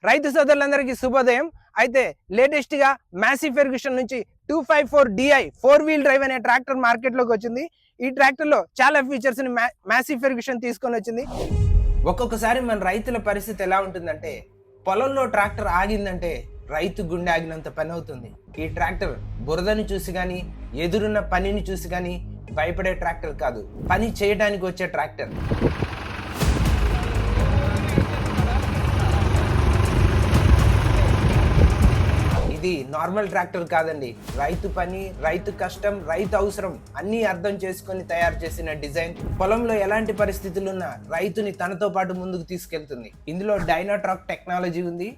రైతు సోదరులందరికీ శుభోదయం. అయితే లేటెస్ట్ గా మ్యాసీ ఫెర్గ్యూషన్ నుంచి 254 DI 4-wheel డ్రైవ్ అనే ట్రాక్టర్ మార్కెట్ లోకి వచ్చింది. ఈ ట్రాక్టర్ లో చాలా ఫీచర్స్ ని మ్యాసీ ఫెర్గ్యూషన్ తీసుకొని వచ్చింది. ఒక్కొక్కసారి మన రైతుల పరిస్థితి ఎలా ఉంటుందంటే, పొలంలో ట్రాక్టర్ ఆగిందంటే రైతు గుండె ఆగినంత పని అవుతుంది. ఈ ట్రాక్టర్ బురదను చూసి గానీ, ఎదురున్న పనిని చూసి గానీ భయపడే ట్రాక్టర్ కాదు, పని చేయడానికి వచ్చే ట్రాక్టర్. ఇది నార్మల్ ట్రాక్టర్ కాదండి. రైతు పని, రైతు కష్టం, రైతు అవసరం అన్నీ అర్థం చేసుకొని తయారు చేసిన డిజైన్. పొలంలో ఎలాంటి పరిస్థితులున్నా రైతుని తనతో పాటు ముందుకు తీసుకెళ్తుంది. ఇందులో డైనాట్రాక్ టెక్నాలజీ ఉంది.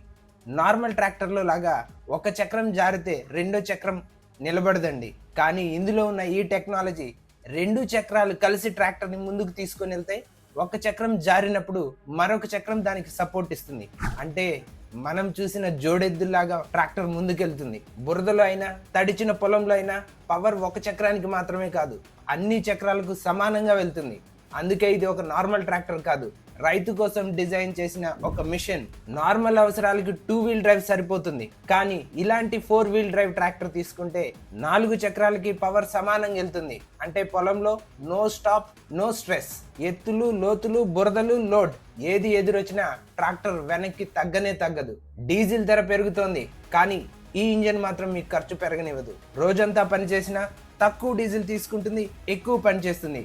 నార్మల్ ట్రాక్టర్లో లాగా ఒక చక్రం జారితే రెండో చక్రం నిలబడదండి. కానీ ఇందులో ఉన్న ఈ టెక్నాలజీ రెండు చక్రాలు కలిసి ట్రాక్టర్ని ముందుకు తీసుకొని వెళ్తాయి. ఒక చక్రం జారినప్పుడు మరొక చక్రం దానికి సపోర్ట్ ఇస్తుంది. అంటే మనం చూసిన జోడెద్దులాగా ట్రాక్టర్ ముందుకెళ్తుంది. బురదలో అయినా, తడిచిన పొలంలో అయినా పవర్ ఒక చక్రానికి మాత్రమే కాదు, అన్ని చక్రాలకు సమానంగా వెళ్తుంది. అందుకే ఇది ఒక నార్మల్ ట్రాక్టర్ కాదు, రైతు కోసం డిజైన్ చేసిన ఒక మిషన్. నార్మల్ అవసరాలకి 2-wheel డ్రైవ్ సరిపోతుంది, కానీ ఇలాంటి 4-wheel డ్రైవ్ ట్రాక్టర్ తీసుకుంటే 4 చక్రాలకి పవర్ సమానంగా వెళ్తుంది. అంటే పొలంలో నో స్టాప్, నో స్ట్రెస్. ఎత్తులు, లోతులు, బురదలు, లోడ్ ఏది ఎదురొచ్చినా ట్రాక్టర్ వెనక్కి తగ్గనే తగ్గదు. డీజిల్ ధర పెరుగుతోంది, కానీ ఈ ఇంజన్ మాత్రం మీకు ఖర్చు పెరగనివ్వదు. రోజంతా పనిచేసినా తక్కువ డీజిల్ తీసుకుంటుంది, ఎక్కువ పని చేస్తుంది.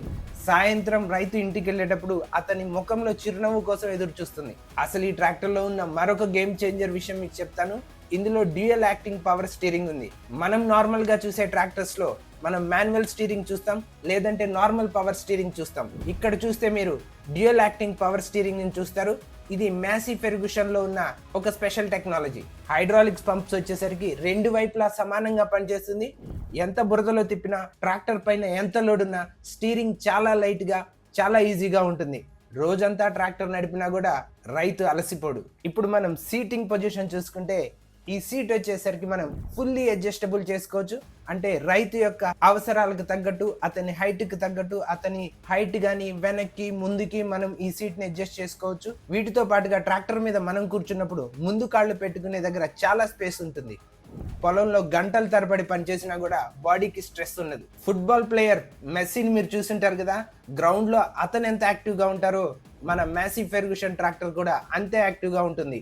సాయంత్రం రైతు ఇంటికి వెళ్ళేటప్పుడు అతని ముఖంలో చిరునవ్వు కోసం ఎదురు చూస్తుంది. అసలు ఈ ట్రాక్టర్లో ఉన్న మరొక గేమ్ చేంజర్ విషయం మీకు చెప్తాను. ఇందులో డ్యూయల్ యాక్టింగ్ పవర్ స్టీరింగ్ ఉంది. మనం నార్మల్ గా చూసే ట్రాక్టర్స్ లో మనం మాన్యువల్ స్టీరింగ్ చూస్తాం, లేదంటే నార్మల్ పవర్ స్టీరింగ్ చూస్తాం. ఇక్కడ చూస్తే మీరు డ్యూయల్ యాక్టింగ్ పవర్ స్టీరింగ్ ని చూస్తారు. ఇది మ్యాసీ ఫెర్గ్యూషన్ లో ఉన్న ఒక స్పెషల్ టెక్నాలజీ. హైడ్రాలిక్స్ పంప్స్ వచ్చేసరికి రెండు వైపులా సమానంగా పనిచేస్తుంది. ఎంత బురదలో తిప్పినా, ట్రాక్టర్ పైన ఎంత లోడ్ ఉన్నా స్టీరింగ్ చాలా లైట్ గా, చాలా ఈజీగా ఉంటుంది. రోజంతా ట్రాక్టర్ నడిపినా కూడా రైతు అలసిపోడు. ఇప్పుడు మనం సీటింగ్ పొజిషన్ చూసుకుంటే, ఈ సీట్ వచ్చేసరికి మనం ఫుల్లీ అడ్జస్టబుల్ చేసుకోవచ్చు. అంటే రైతు యొక్క అవసరాలకు తగ్గట్టు, అతని హైట్ కి తగ్గట్టు, అతని హైట్ గాని వెనక్కి ముందుకి మనం ఈ సీట్ ని అడ్జస్ట్ చేసుకోవచ్చు. వీటితో పాటుగా ట్రాక్టర్ మీద మనం కూర్చున్నప్పుడు ముందు కాళ్ళు పెట్టుకునే దగ్గర చాలా స్పేస్ ఉంటుంది. పొలంలో గంటల తరబడి పనిచేసినా కూడా బాడీకి స్ట్రెస్ ఉండదు. ఫుట్బాల్ ప్లేయర్ మెస్సీని మీరు చూసింటారు కదా, గ్రౌండ్ లో అతను ఎంత యాక్టివ్ గా ఉంటారో మన మ్యాసీ ఫెర్గ్యూషన్ ట్రాక్టర్ కూడా అంతే యాక్టివ్ గా ఉంటుంది.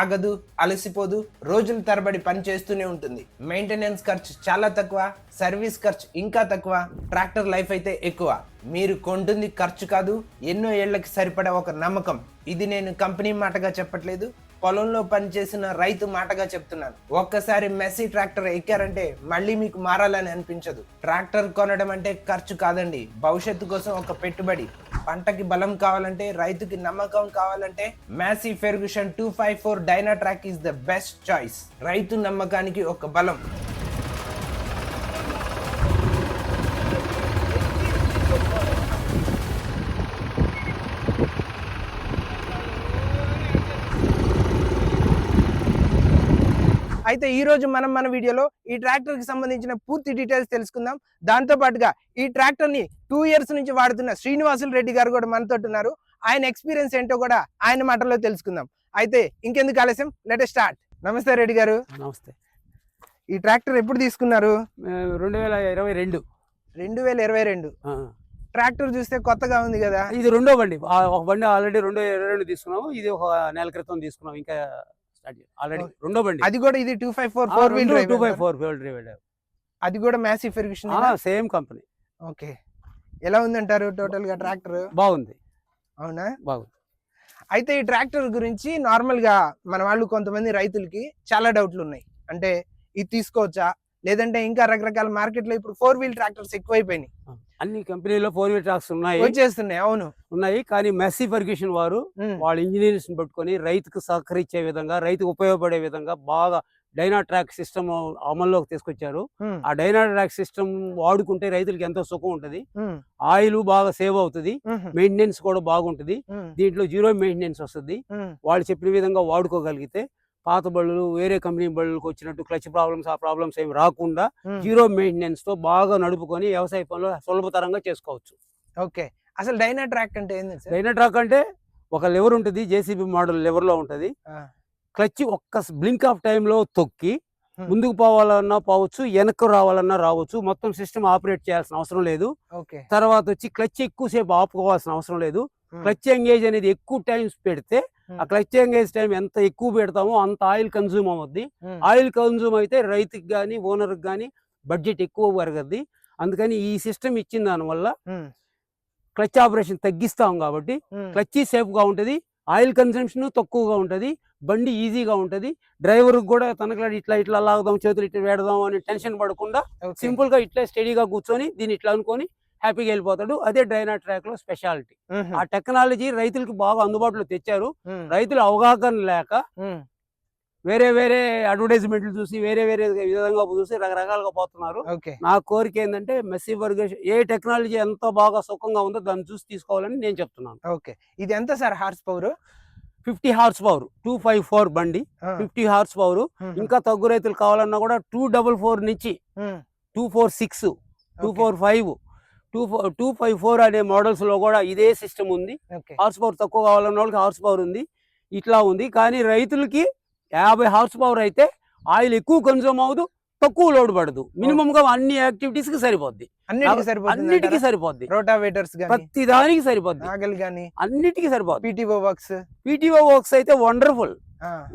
ఆగదు, అలసిపోదు, రోజుల తరబడి పని చేస్తూనే ఉంటుంది. మెయింటెనెన్స్ ఖర్చు చాలా తక్కువ, సర్వీస్ ఖర్చు ఇంకా తక్కువ, ట్రాక్టర్ లైఫ్ అయితే ఎక్కువ. మీరు కొంటుంది ఖర్చు కాదు, ఎన్నో ఏళ్లకి సరిపడా ఒక నమ్మకం. ఇది నేను కంపెనీ మాటగా చెప్పట్లేదు, పొలంలో పనిచేసిన రైతు మాటగా చెప్తున్నాను. ఒక్కసారి మెస్సీ ట్రాక్టర్ ఎక్కారంటే మళ్ళీ మీకు మారాలని అనిపించదు. ట్రాక్టర్ కొనడం అంటే ఖర్చు కాదండి, భవిష్యత్తు కోసం ఒక పెట్టుబడి. పంటకి బలం కావాలంటే, రైతుకి నమ్మకం కావాలంటే Massey Ferguson 254 Dynatrack is the best choice. రైతు నమ్మకానికి ఒక బలం. అయితే ఈ రోజు మనం మన వీడియోలో ఈ ట్రాక్టర్ కి సంబంధించిన పూర్తి డీటెయిల్స్ తెలుసుకుందాం. దాంతో పాటుగా ఈ ట్రాక్టర్ ని 2 years నుంచి వాడుతున్న శ్రీనివాసులు రెడ్డి గారు కూడా మనతో ఉన్నారు. ఆయన ఎక్స్పీరియన్స్ ఏంటో కూడా ఆయన మాటల్లో తెలుసుకుందాం. అయితే ఇంకెందుకు ఆలస్యం, లెట్ us స్టార్ట్. నమస్తే రెడ్డి గారు. నమస్తే. ఈ ట్రాక్టర్ ఎప్పుడు తీసుకున్నారు? 2022. 2022. ట్రాక్టర్ చూస్తే కొత్తగా ఉంది కదా. ఇది రెండో బండి. ఒక బండి ఆల్రెడీ 2022 తీసుకున్నాము, ఇది ఒక నెల క్రితం తీసుకున్నాం. ఇంకా ఆల్రెడీ రెండో బండి. అది కూడా ఇది 254 4-wheel డ్రైవ్. 254 4-wheel drive. అది కూడా మ్యాసీ ఫెర్గ్యూషన్, సేమ్ కంపెనీ. ఓకే. ఎలా ఉందంటారు టోటల్ గా ట్రాక్టర్? బాగుంది. అవునా? బాగుంది. అయితే ఈ ట్రాక్టర్ గురించి నార్మల్ గా మన వాళ్ళు కొంతమంది రైతులకి చాలా డౌట్లు ఉన్నాయి. అంటే ఇది తీసుకోవచ్చా, లేదంటే ఇంకా రకరకాల మార్కెట్ లో ఇప్పుడు 4-wheel ట్రాక్టర్స్ ఎక్కువైపోయినాయి. అన్ని కంపెనీలో 4-wheel ట్రాక్టర్స్ ఉన్నాయి, వచ్చేస్తున్నాయి. అవును, ఉన్నాయి. కానీ మ్యాసీ ఫెర్గ్యూషన్ వారు వాళ్ళ ఇంజనీర్స్ పట్టుకొని రైతుకు సహకరించే విధంగా, రైతుకు ఉపయోగపడే విధంగా బాగా డైనాట్రాక్ సిస్టమ్ అమల్లోకి తీసుకొచ్చారు. ఆ డైనాట్రాక్ సిస్టమ్ వాడుకుంటే రైతులకి ఎంతో సుఖం ఉంటది, ఆయిల్ బాగా సేవ్ అవుతుంది, మెయింటెనెన్స్ కూడా బాగుంటది. దీంట్లో 0 మెయింటెనెన్స్ వస్తుంది. వాళ్ళు చెప్పిన విధంగా వాడుకోగలిగితే పాత బళ్ళు, వేరే కంపెనీ బళ్ళకి వచ్చినట్టు క్లచ్ ప్రాబ్లమ్స్, ఆ ప్రాబ్లమ్స్ ఏమి రాకుండా 0 మెయింటెనెన్స్ తో బాగా నడుపుకొని వ్యవసాయ పనులు సులభతరంగా చేసుకోవచ్చు. ఓకే. అసలు డైనాట్రాక్ అంటే ఏంది? డైనాట్రాక్ అంటే ఒక లివర్ ఉంటుంది, జేసీబీ మోడల్ లివర్ లో ఉంటది. క్లచ్ ఒక్క బ్లింక్ ఆఫ్ టైంలో తొక్కి Hmm. ముందుకు పోవాలన్నా పోవచ్చు, వెనక్కు రావాలన్నా రావచ్చు. మొత్తం సిస్టమ్ ఆపరేట్ చేయాల్సిన అవసరం లేదు. ఓకే. తర్వాత వచ్చి క్లచ్ ఎక్కువసేపు ఆపుకోవాల్సిన అవసరం లేదు. క్లచ్ ఎంగేజ్ అనేది ఎక్కువ టైమ్స్ పెడితే ఆ క్లచ్ ఎంగేజ్ టైం ఎంత ఎక్కువ పెడతామో అంత ఆయిల్ కన్జ్యూమ్ అవుద్ది. ఆయిల్ కన్జ్యూమ్ అయితే రైతుకి కానీ ఓనర్కి కానీ బడ్జెట్ ఎక్కువ పెరగద్ది. అందుకని ఈ సిస్టమ్ ఇచ్చిన దానివల్ల క్లచ్ ఆపరేషన్ తగ్గిస్తాం కాబట్టి క్లచ్ సేఫ్గా ఉంటుంది, ఆయిల్ కన్సంప్షన్ తక్కువగా ఉంటుంది, బండి ఈజీగా ఉంటుంది. డ్రైవర్కి కూడా తనకు ఇట్లా ఇట్లా లాగుదాం, చేతులు ఇట్లా వేడదాం అని టెన్షన్ పడకుండా సింపుల్గా ఇట్లా స్టడీగా కూర్చొని దీన్ని ఇట్లా అనుకొని హ్యాపీగా వెళ్ళిపోతాడు. అదే డైనా ట్రాక్ లో స్పెషాలిటీ. ఆ టెక్నాలజీ రైతులకి బాగా అందుబాటులో తెచ్చారు. రైతులు అవగాహన లేక వేరే వేరే అడ్వర్టైజ్మెంట్లు చూసి వేరే వేరే విధంగా చూసి రకరకాలుగా పోతున్నారు. నా కోరిక ఏంటంటే మెస్సీ ఫర్గ్యూసన్ ఏ టెక్నాలజీ ఎంత బాగా సుఖంగా ఉందో దాన్ని చూసి తీసుకోవాలని నేను చెప్తున్నాను. ఓకే. ఇది ఎంత sir horse power? 50 horse power, 254 బండి, 50 హార్స్ పవర్. ఇంకా తగ్గు రైతులు కావాలన్నా కూడా 244 నుంచి 246, 245, 254 అనే మోడల్స్ లో కూడా ఇదే సిస్టమ్ ఉంది. హార్స్ పవర్ తక్కువ కావాలన్న వాళ్ళకి హార్స్ పవర్ ఉంది, ఇట్లా ఉంది. కానీ రైతులకి 50 హార్స్ పవర్ అయితే ఆయిల్ ఎక్కువ కన్జ్యూమ్ అవ్వదు, తక్కువ లోడ్ పడదు. మినిమం గా అన్ని యాక్టివిటీస్ కి సరిపోద్ది, అన్నిటికీ సరిపోద్ది. రోటావేటర్స్ ప్రతి దానికి సరిపోద్ది, అన్నిటికీ సరిపోద్ది. పీటీఓ వర్క్స్ అయితే వండర్ఫుల్.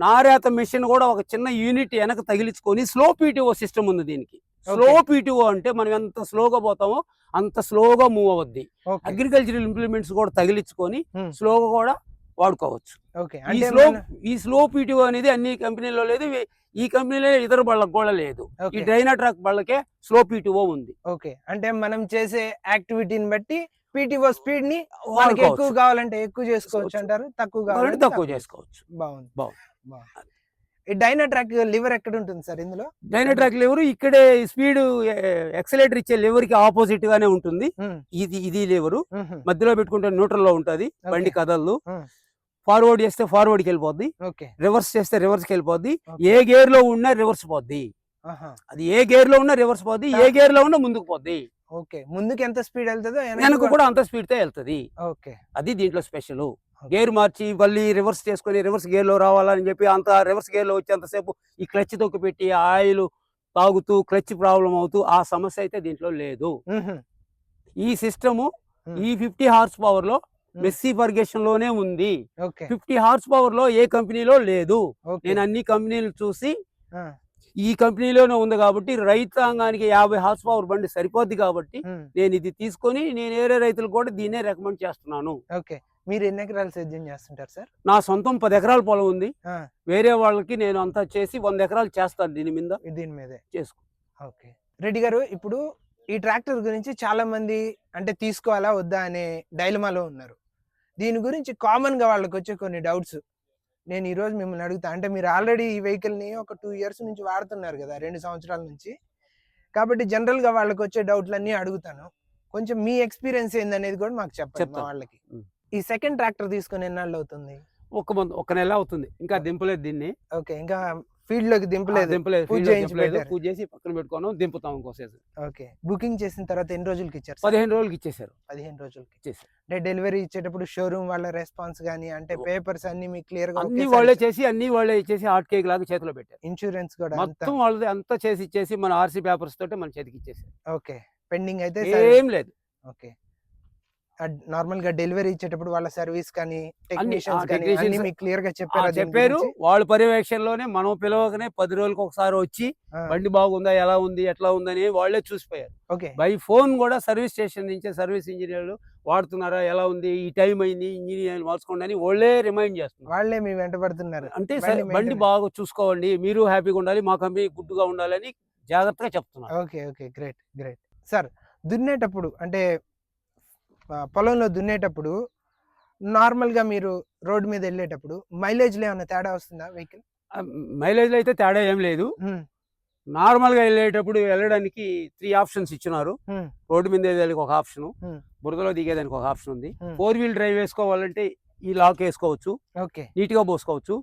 నారేత మెషిన్ కూడా ఒక చిన్న యూనిట్ వెనక తగిలించుకొని స్లో పీటీఓ సిస్టమ్ ఉంది దీనికి. స్లో పీటీఓ అంటే మనం ఎంత స్లోగా పోతామో అంత స్లోగా మూవ్ అవద్ది. అగ్రికల్చరల్ ఇంప్లిమెంట్స్ కూడా తగిలించుకొని స్లోగా కూడా వాడుకోవచ్చు. ఈ స్లో పీటీఓ అనేది అన్ని కంపెనీలో లేదు, ఈ కంపెనీలో ఇతర బళ్ళకు కూడా లేదు. ఈ డైనా ట్రాక్ బళ్ళకే స్లో పీటీఓ ఉంది. ఓకే. అంటే మనం చేసే యాక్టివిటీని బట్టి పీటీఓ స్పీడ్ ని మనకి ఎక్కువ కావాలంటే ఎక్కువ చేసుకోవచ్చు అంటారు, తక్కువ కావాలంటే తక్కువ చేసుకోవచ్చు. బాగుంది. ఈ డైనా ట్రాక్ లివర్ ఎక్కడ ఉంటుంది సార్? ఇందులో డైనా ట్రాక్ లివర్ ఇక్కడే స్పీడ్ ఎక్సలేటర్ ఇచ్చే లివర్ కి ఆపోజిట్ గానే ఉంటుంది. ఇది లివర్ మధ్యలో పెట్టుకుంటే న్యూట్రల్ లో ఉంటది, బండి కదలదు. ఫార్వర్డ్ చేస్తే ఫార్వర్డ్ కి వెళ్ళిపోద్ది, రివర్స్ చేస్తే రివర్స్ కి వెళ్ళిపోద్ది. ఏ గేర్ లో ఉన్నా రివర్స్ పోద్ది, అది ఏ గేర్ లో ఉన్నా రివర్స్ పోద్ది, ఏ గేర్ లో ఉన్నా ముందుకు పోద్ది. ఓకే. ముందుకి ఎంత స్పీడ్ వెళ్తుందో వెనక కూడా అంత స్పీడ్ తో వెళ్తుంది. ఓకే. అది దీంట్లో స్పెషల్. గేర్ మార్చి మళ్ళీ రివర్స్ చేసుకుని రివర్స్ గేర్ లో రావాలని చెప్పి అంత రివర్స్ గేర్ లో వచ్చేంతసేపు ఈ క్లచ్ తొక్కి పెట్టి ఆయిల్ తాగుతూ క్లచ్ ప్రాబ్లం అవుతూ ఆ సమస్య అయితే దీంట్లో లేదు. ఈ సిస్టము ఈ 50 హార్స్ పవర్ లో మెస్సీ ఫర్గ్యూసన్ లోనే ఉంది. 50 హార్స్ పవర్ లో ఏ కంపెనీలో లేదు. నేను అన్ని కంపెనీలు చూసి ఈ కంపెనీలోనే ఉంది కాబట్టి రైతాంగానికి 50 హార్స్ పవర్ బండి సరిపోద్ది కాబట్టి నేను ఇది తీసుకొని నేను వేరే రైతులకు కూడా దీన్నే రికమెండ్ చేస్తున్నాను. ఓకే. మీరు ఎన్ని ఎకరాలు సేద్యం చేస్తుంటారు సార్? నా సొంతం 10 ఎకరాల పొలం ఉంది. వేరే వాళ్ళకి నేను అంతా చేసి 100 ఎకరాలు చేస్తాను దీని మీదే చేసుకో. ఓకే. రెడ్డి గారు, ఇప్పుడు ఈ ట్రాక్టర్ గురించి చాలా మంది అంటే తీసుకోవాలా వద్దా అనే డైలమాలో ఉన్నారు. దీని గురించి కామన్ గా వాళ్ళకి వచ్చే కొన్ని డౌట్స్ నేను ఈ రోజు మిమ్మల్ని అడుగుతా. అంటే మీరు ఆల్రెడీ ఈ వెహికల్ ని ఒక 2 ఇయర్స్ నుంచి వాడుతున్నారు కదా, 2 సంవత్సరాల నుంచి. కాబట్టి జనరల్ గా వాళ్ళకి వచ్చే డౌట్లన్నీ అడుగుతాను. కొంచెం మీ ఎక్స్పీరియన్స్ ఏందనేది కూడా మాకు చెప్పండి వాళ్ళకి. ఈ సెకండ్ ట్రాక్టర్ తీసుకుని ఎన్నాళ్ళు అవుతుంది? ఒక నెల అవుతుంది. ఇంకా దింపలేదు దీన్ని. ఓకే. ఇంకా ఫీల్డ్ లోకి దింపలేదు. పూజ చేసి పక్కన పెట్టుకున్నాం, దింపుతాం ఇంకోసేసి. ఓకే. బుకింగ్ చేసిన తర్వాత ఎన్ని రోజులకి ఇచ్చారు? 15 రోజులకి ఇచ్చేసారు. 15 రోజులకి ఇచ్చేసారు. అంటే డెలివరీ ఇచ్చేటప్పుడు షోరూమ్ వాళ్ళ రెస్పాన్స్ గానీ, అంటే పేపర్స్ అన్ని మీకు క్లియర్ గా అన్ని వాళ్ళే చేసి హాట్ కేక్ లాగా చేతిలో పెట్టారు. ఇన్సూరెన్స్ కూడా మొత్తం వాళ్ళది అంతా చేసి మన ఆర్సీ పేపర్స్ తోటి మన చేతికి ఇచ్చేసారు. ఓకే. పెండింగ్ అయితే ఏం లేదు. ఓకే. నార్మల్ గా డెలివరీ ఇచ్చేటప్పుడు వాళ్ళ సర్వీస్ కానీ టెక్నీషియన్స్ కానీ అన్ని మీకు క్లియర్ గా చెప్పారు. వాళ్ళ పర్యవేక్షణలోనే మనం పిలవగానే 10 రోజులకు ఒకసారి వచ్చి బండి బాగుందా, ఎలా ఉంది, ఎట్లా ఉందని వాళ్ళే చూసిపోయారు. ఓకే. బై ఫోన్ కూడా సర్వీస్ స్టేషన్ నుంచి సర్వీస్ ఇంజనీర్లు వాడుతున్నారా, ఎలా ఉంది, ఈ టైం అయింది, ఇంజనీర్ మార్చుకోండి అని వాళ్ళే రిమైండ్ చేస్తున్నారు. వాళ్ళే మీ వెంట పడుతున్నారు. అంటే బండి బాగా చూసుకోండి, మీరు హ్యాపీగా ఉండాలి, మా కంపెనీ గుడ్డుగా ఉండాలని జాగ్రత్తగా చెప్తున్నారు. Okay. Okay. Great great. Sir, దున్నేటప్పుడు అంటే పొలంలో దున్నేటప్పుడు నార్మల్ గా మీరు రోడ్డు మీద వెళ్ళేటప్పుడు మైలేజ్ లో ఏమైనా తేడా వస్తుందా వెహికల్? మైలేజ్ లో అయితే తేడా ఏం లేదు. నార్మల్ గా వెళ్ళడానికి 3 ఆప్షన్స్ ఇచ్చినారు. రోడ్డు మీద వెళ్ళడానికి ఒక ఆప్షన్, బురదలో దిగేదానికి ఒక ఆప్షన్ ఉంది. 4 వీల్ డ్రైవ్ వేసుకోవాలంటే ఈ లాక్ వేసుకోవచ్చు, నీట్ గా పోసుకోవచ్చు.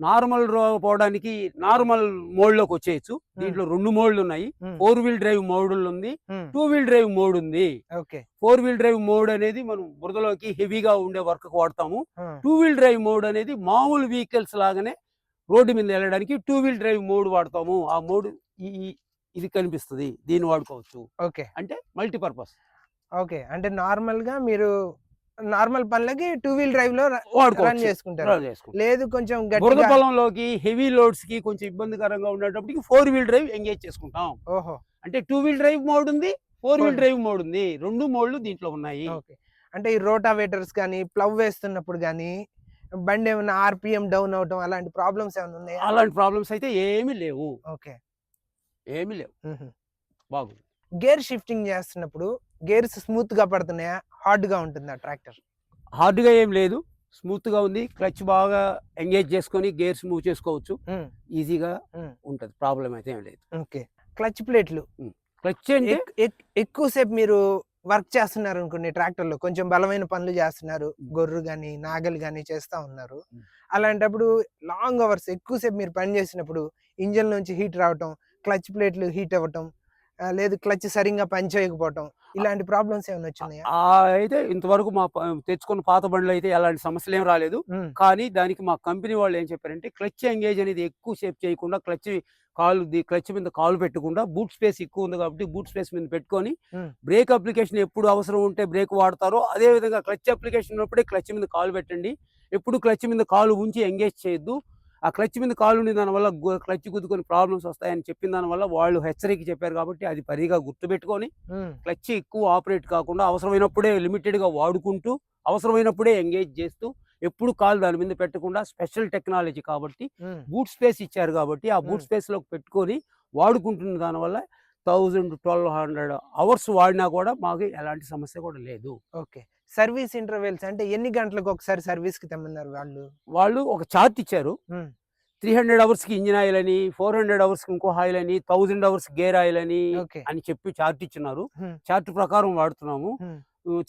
నార్మల్ పోవడానికి నార్మల్ మోడ్ లోకి వచ్చేయచ్చు. దీంట్లో 2 మోడ్లు ఉన్నాయి. 4 వీల్ డ్రైవ్ మోడ్ ఉంది, 2 వీల్ డ్రైవ్ మోడ్ ఉంది. 4 వీల్ డ్రైవ్ మోడ్ అనేది మనం బురదలోకి హెవీగా ఉండే వర్క్ వాడతాము. 2 వీల్ డ్రైవ్ మోడ్ అనేది మామూలు వెహికల్స్ లాగానే రోడ్డు మీద వెళ్ళడానికి 2 వీల్ డ్రైవ్ మోడ్ వాడతాము. ఆ మోడ్ ఇది కనిపిస్తుంది, దీన్ని వాడుకోవచ్చు. ఓకే. అంటే మల్టీపర్పస్ ఓకే. అంటే నార్మల్‌గా మీరు నార్మల్ పనులకి 2 వీల్ డ్రైవ్‌లో రన్ వాడుకోవచ్చు. చేసుకుంటారు. రన్ చేసుకుంటాం. లేదు కొంచెం బురద గట్టిగా పొలంలోకి హెవీ లోడ్స్ కి కొంచెం ఇబ్బందికరంగా ఉండేటప్పటికి 4 వీల్ డ్రైవ్ ఎంగేజ్ చేసుకుంటాం. ఓహో! అంటే 2 వీల్ డ్రైవ్ మోడ్ ఉంది, 4 వీల్ 4 డ్రైవ్ మోడ్ ఉంది. 2 మోడ్లు దీంట్లో ఉన్నాయి. ఓకే. అంటే ఈ రోటావేటర్స్ గాని, ప్లవ్ వేస్తున్నప్పుడు గాని, బండి ఏమన్నా ఆర్‌పిఎం డౌన్ అవ్వటం అలాంటి ప్రాబ్లమ్స్ ఏమన్నా ఉన్నాయా? అలాంటి ప్రాబ్లమ్స్ అయితే ఏమీ లేవు. ఓకే. ఏమీ లేవు. హుహు. బాగుంది. గేర్ షిఫ్టింగ్ చేస్తున్నప్పుడు గేర్స్ స్మూత్‌గా పడుతున్నాయా? హార్డ్‌గా ఉంటుందా ట్రాక్టర్? హార్డ్‌గా ఏం లేదు. స్మూత్‌గా ఉంది. క్లచ్ బాగా ఎంగేజ్ చేసుకొని గేర్స్ మూవ్ చేసుకోవచ్చు. హ్మ్. ఈజీగా హ్మ్. ఉంటది. ప్రాబ్లమ్ అయితే ఏం లేదు. ఓకే. క్లచ్ ప్లేట్లు క్లచ్ అంటే ఎక్కువ సేపు మీరు వర్క్ చేస్తున్నారనుకోండి ట్రాక్టర్‌లో కొంచెం బలమైన పనులు చేస్తున్నారు. గొర్రు గాని, నాగలి గాని చేస్తా ఉన్నారు. హ్మ్. అలాంటప్పుడు లాంగ్ అవర్స్ ఎక్కువ సేపు మీరు పని చేసినప్పుడు ఇంజిన్ నుంచి హీట్ రావటం, క్లచ్ ప్లేట్లు హీట్ అవ్వటం, లేదు క్లచ్ సరింగా పని చేయకపోవటం ఇలాంటి ప్రాబ్లమ్స్ ఏమైనా వచ్చినాయా? అయితే ఇంతవరకు తెచ్చుకున్న పాత బండ్లు అయితే ఎలాంటి సమస్యలు ఏం రాలేదు. హ్మ్. కానీ దానికి మా కంపెనీ వాళ్ళు ఏం చెప్పారంటే క్లచ్ ఎంగేజ్ అనేది ఎక్కువ సేపు చేయకుండా క్లచ్ మీద కాలు పెట్టకుండా బూట్ స్పేస్ ఎక్కువ ఉంది కాబట్టి బూట్ స్పేస్ మీద పెట్టుకొని హ్మ్. బ్రేక్ అప్లికేషన్ ఎప్పుడు అవసరం ఉంటే బ్రేక్ వాడతారో అదే విధంగా క్లచ్ అప్లికేషన్ ఉన్నప్పుడే క్లచ్ మీద కాలు పెట్టండి. ఎప్పుడు క్లచ్ మీద కాలు ఉంచి ఎంగేజ్ చేయొద్దు. ఆ క్లచ్ మీద కాలు ఉండే దానివల్ల క్లచ్ గుద్దుకొని ప్రాబ్లమ్స్ వస్తాయని చెప్పిన దానివల్ల వాళ్ళు హెచ్చరిక చెప్పారు కాబట్టి అది పరిగా గుర్తుపెట్టుకొని హ్మ్. క్లచ్ ఎక్కువ ఆపరేట్ కాకుండా అవసరమైనప్పుడే లిమిటెడ్‌గా వాడుకుంటూ, అవసరమైనప్పుడే ఎంగేజ్ చేస్తూ, ఎప్పుడు కాలు దాని మీద పెట్టకుండా స్పెషల్ టెక్నాలజీ కాబట్టి హ్మ్. బూట్ స్పేస్ ఇచ్చారు కాబట్టి, ఆ బూట్ హ్మ్. స్పేస్‌లోకి పెట్టుకొని వాడుకుంటున్న దానివల్ల 1000-1200 అవర్స్ వాడినా కూడా మాకు ఎలాంటి సమస్య కూడా లేదు. ఓకే. సర్వీస్ ఇంటర్వెల్స్ అంటే ఎన్ని గంటలకు ఒకసారి సర్వీస్‌కి తెమ్మన్నారు వాళ్ళు? వాళ్ళు ఒక చార్ట్ ఇచ్చారు. హ్మ్. 300 అవర్స్‌కి ఇంజిన్ ఆయిల్ అని, 400 అవర్స్‌కి ఇంకో ఆయిల్ అని, 1000 అవర్స్‌కి గేర్ ఆయిల్ ఓకే. అని చెప్పి చార్ట్ ఇచ్చున్నారు. హ్మ్. చార్ట్ ప్రకారం వాడుతున్నాము. హ్మ్.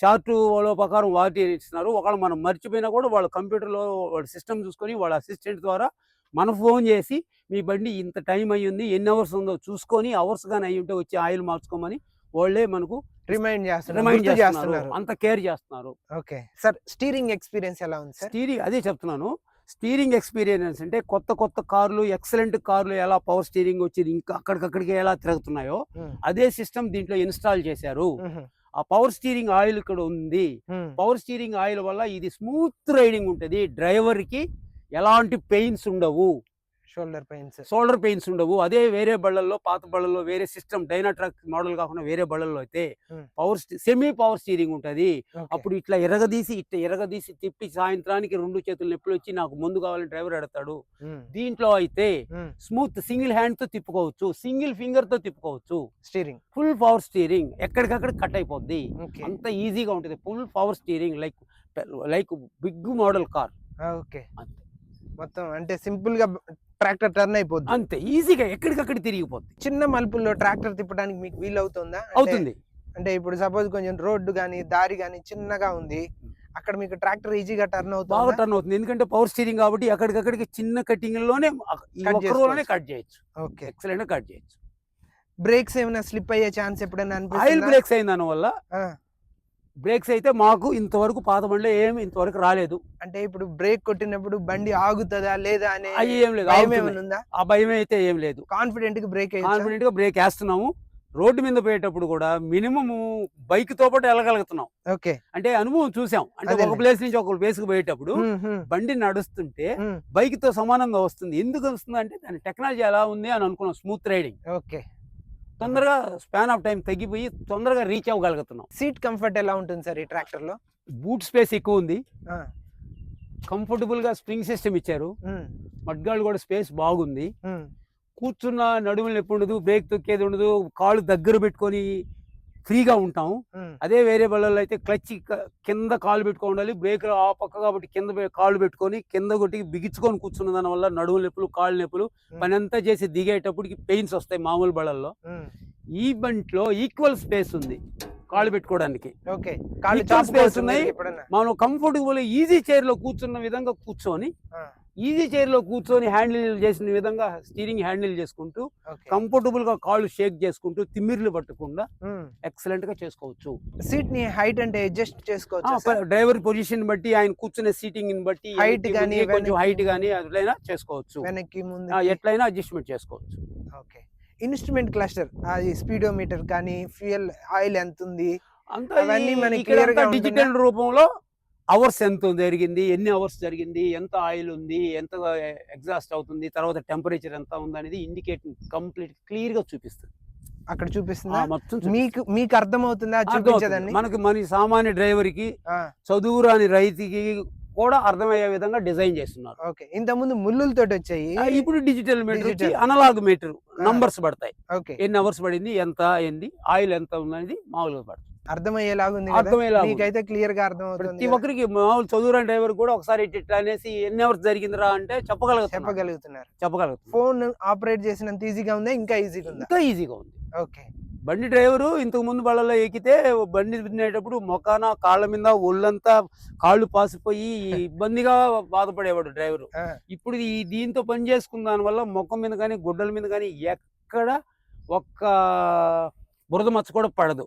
చార్టులో ప్రకారం వాటి ఇస్తున్నారు. ఒకవేళ మనం మర్చిపోయినా కూడా వాళ్ళ కంప్యూటర్‌లో వాళ్ళ సిస్టమ్ చూసుకొని వాళ్ళ అసిస్టెంట్ ద్వారా మనం ఫోన్ చేసి మీ బండి ఇంత టైం అయ్యింది, ఎన్ని అవర్స్ ఉందో చూసుకొని అవర్స్ గాని అయ్యుంటే వచ్చి ఆయిల్ మార్చుకోమని వాళ్ళే మనకు రిమైండ్ చేస్తున్నారు. రిమైండ్ గుర్తు చేస్తున్నారు. చేస్తున్నారు. అంత కేర్ చేస్తున్నారు. ఓకే. సార్ స్టీరింగ్ ఎక్స్‌పీరియన్స్ ఎలా ఉంది సార్? అదే చెప్తున్నాను. స్టీరింగ్ ఎక్స్‌పీరియన్స్ అంటే కొత్త కార్లు, ఎక్సలెంట్ కార్లు ఎలా పవర్ స్టీరింగ్ వచ్చి ఇంకా అక్కడికక్కడికి ఎలా తిరుగుతున్నాయో హ్మ్. అదే సిస్టమ్ దీంట్లో ఇన్‌స్టాల్ చేశారు. హుహు. ఆ పవర్ స్టీరింగ్ ఆయిల్ ఇక్కడ ఉంది. హ్మ్. పవర్ స్టీరింగ్ ఆయిల్ వల్ల ఇది స్మూత్ రైడింగ్ ఉంటది. డ్రైవర్‌కి ఎలాంటి పెయిన్స్ ఉండవు. Shoulder pains. షోల్డర్ పెయిన్స్ ఉండవు. అదే వేరే బళ్ళల్లో పాత బళ్ళల్లో వేరే సిస్టమ్ డైనాట్రాక్ మోడల్ కాకుండా వేరే బళ్ళల్లో అయితే హ్మ్. సెమీ పవర్ స్టీరింగ్ ఉంటది. ఓకే. అప్పుడు ఇట్లా ఇరగదీసి తిప్పి సాయంత్రానికి 2 చేతులు నొప్పులొచ్చి నాకు ముందు కావాలని డ్రైవర్ అడతాడు. హ్మ్. దీంట్లో అయితే హ్మ్. స్మూత్ సింగిల్ హ్యాండ్‌తో తిప్పుకోవచ్చు. సింగిల్ ఫింగర్‌తో తిప్పుకోవచ్చు. స్టీరింగ్. ఫుల్ పవర్ స్టీరింగ్ ఎక్కడికక్కడ కట్ అయిపోద్ది. ఓకే. అంత ఈజీగా ఉంటది. Full power steering like big model car. Okay. అంతే. మొత్తం అంటే సింపుల్‌గా ట్రాక్టర్ టర్న్ అయిపోద్ది. అంతే ఈజీగా ఎక్కడికక్కడ తిరిగిపోద్ది. చిన్న మలుపుల్లో ట్రాక్టర్ తిప్పడానికి మీకు వీలవుతుందా? అవుతుంది. అంటే ఇప్పుడు సపోజ్ కొంచెం రోడ్డు గాని, దారి గాని చిన్నగా ఉంది. అక్కడ మీకు ట్రాక్టర్ ఈజీగా టర్న్ బాగా అవుతుందా? టర్న్ అవుతుంది. ఎందుకంటే పవర్ స్టీరింగ్ కాబట్టి ఎక్కడికక్కడికి చిన్న కటింగ్‌లోనే ఈ కట్ ఒక్క రోలోనే చేసుకోవచ్చు. కట్ చేయొచ్చు. ఓకే. ఎక్సలెంట్‌గా కట్ చేయొచ్చు. బ్రేక్స్ ఏమైనా స్లిప్ అయ్యే ఛాన్స్ ఎప్పుడైనా ఆయిల్ అనిపిస్తుందా? బ్రేక్స్ అయిన దానివల్ల ఆ! బ్రేక్స్ అయితే మాకు ఇంతవరకు పాత బండ్లో ఏమి ఇంతవరకు రాలేదు. అంటే ఇప్పుడు బ్రేక్ కొట్టినప్పుడు బండి ఆగుతదా? లేదా అనే అయి ఏం లేదు. భయం ఆగుతున్నాయి. ఏమైనా ఉందా? ఆ భయం అయితే ఏం లేదు. కాన్ఫిడెంట్‌గా బ్రేక్ ఎయొచ్చా? కాన్ఫిడెంట్‌గా బ్రేక్ ఏస్తున్నాము. రోడ్డు మీద పోయేటప్పుడు కూడా మినిమమ్ బైక్‌తో పాటు ఎళ్ళగలుగుతున్నాం. ఓకే. అంటే అనుభవం చూసాం. అంటే ఒక అదేలే. ప్లేస్ నుంచి ఒక ప్లేస్‌కి పోయేటప్పుడు హ్మ్. హ్మ్. బండి నడుస్తుంటే హ్మ్. బైక్‌తో సమానంగా వస్తుంది. ఎందుకు వస్తుందంటే దాని టెక్నాలజీ ఎలా ఉంది అని అనుకున్నాం. Smooth riding. ఓకే. తొందరగా స్పాన్ ఆఫ్ టైమ్ తగ్గిపోయి తొందరగా రీచ్ అవ్వగలుగుతున్నాం. సీట్ కంఫర్ట్ ఎలా ఉంటుంది సార్ ఈ ట్రాక్టర్‌లో? బూట్ స్పేస్ ఎక్కువుంది. ఆ! కంఫర్టబుల్‌గా స్ప్రింగ్ సిస్టమ్ ఇచ్చారు. హ్మ్. మడ్గాళ్ళు కూడా స్పేస్ బాగుంది. హ్మ్. కూర్చున్న నడుములు నొప్పి ఉండదు. బ్రేక్ తొక్కేది ఉండదు. కాళ్ళు దగ్గర పెట్టుకొని ఫ్రీగా ఉంటాం. హ్మ్. అదే వేరే బళ్ళల్లో అయితే క్లచ్ కింద కాలు పెట్టుకొని ఉండాలి. బ్రేక్ ఆ పక్క కాబట్టి కింద కాళ్ళు పెట్టుకొని కింద కొట్టి బిగించుకొని కూర్చున్న దాని వల్ల నడుము నొప్పులు, కాళ్ళు నొప్పులు హ్మ్. పనంతా చేసి దిగేటప్పటికి పెయిన్స్ వస్తాయి మామూలు బళ్ళల్లో. హ్మ్. ఈ బండిలో ఈక్వల్ స్పేస్ ఉంది కాళ్ళు పెట్టుకోవడానికి. ఓకే. కాళ్ళు ఈక్వల్ స్పేస్ చాపుకోవచ్చు ఉన్నాయి. మీదకి ఎప్పుడన్నా. మనం కంఫర్టబుల్ ఈజీ చైర్‌లో కూర్చున్న విధంగా కూర్చొని ఆ! ఈజీ చైర్ లో కూర్చొని హ్యాండిల్ చేసిన విధంగా స్టీరింగ్ హ్యాండిల్ చేసుకుంటూ కంఫర్టబుల్ గా కాళ్ళు షేక్ చేసుకుంటూ తిమ్మిర్లు పట్టకుండా ఎక్సలెంట్ గా చేసుకోవచ్చు. సీట్ ని హైట్ అంటే అడ్జస్ట్ చేసుకోవచ్చు. డ్రైవర్ పొజిషన్ బట్టి ఆయన కూర్చునే సీటింగ్ బట్టి హైట్ గానీ కొంచెం హైట్ గానీ ఎట్లయినా చేసుకోవచ్చు, వెనక్కి ముందు ఎట్లయినా అడ్జస్ట్మెంట్ చేసుకోవచ్చు. ఓకే. ఇన్స్ట్రుమెంట్ క్లస్టర్, అది స్పీడోమీటర్ కానీ ఫ్యూయల్ ఆయిల్ ఎంత ఉంది అంతా అవన్నీ మనకి క్లియర్ గా డిజిటల్ రూపంలో అవర్స్ ఎంత జరిగింది, ఎన్ని అవర్స్ జరిగింది, ఎంత ఆయిల్ ఉంది, ఎంత ఎగ్జాస్ట్ అవుతుంది, తర్వాత టెంపరేచర్ ఎంత ఉంది అనేది ఇండికేట్ కంప్లీట్ క్లియర్ గా చూపిస్తుంది. అక్కడ చూపిస్తుందా మొత్తం మీకు అర్థమవుతుందా చూపించదండి? మన సామాన్య డ్రైవర్ కి చదువురాని రైతుకి కూడా అర్థమయ్యే విధంగా డిజైన్ చేస్తున్నారు. ఓకే. ఇంత ముందు ముళ్ళులతో వచ్చాయి, ఇప్పుడు digital meter, analog meter numbers పడతాయి. ఓకే. ఎన్ని అవర్స్ పడింది, ఎంత అయింది, ఆయిల్ ఎంత ఉంది మామూలుగా పడుతుంది. అర్థమయ్యేలాగా ఉంది, మీకైతే క్లియర్ గా అర్థమవుతుంది. ప్రతి ఒక్కరికి మామూలు చదువురాని డ్రైవర్ కూడా ఒకసారి ఇట్లా అనేసి ఎన్ని అవర్స్ జరిగిందిరా అంటే చెప్పగలుగుతున్నారు. ఫోన్ ఆపరేట్ చేసినంత ఈజీగా ఉందా, ఇంకా ఈజీగా ఉందా? ఇంకా ఈజీగా ఉంది. ఓకే. బండి డ్రైవరు ఇంతకు ముందు బళ్ళలో ఎక్కితే బండి తినేటప్పుడు మొఖాన కాళ్ళ మీద ఒళ్ళంతా కాళ్ళు పాసిపోయి ఇబ్బందిగా బాధపడేవాడు డ్రైవరు. ఇప్పుడు దీంతో పని చేసుకున్న దాని వల్ల ముఖం మీద కానీ గుడ్డల మీద కానీ ఎక్కడ ఒక్క బురద మచ్చ కూడా పడదు.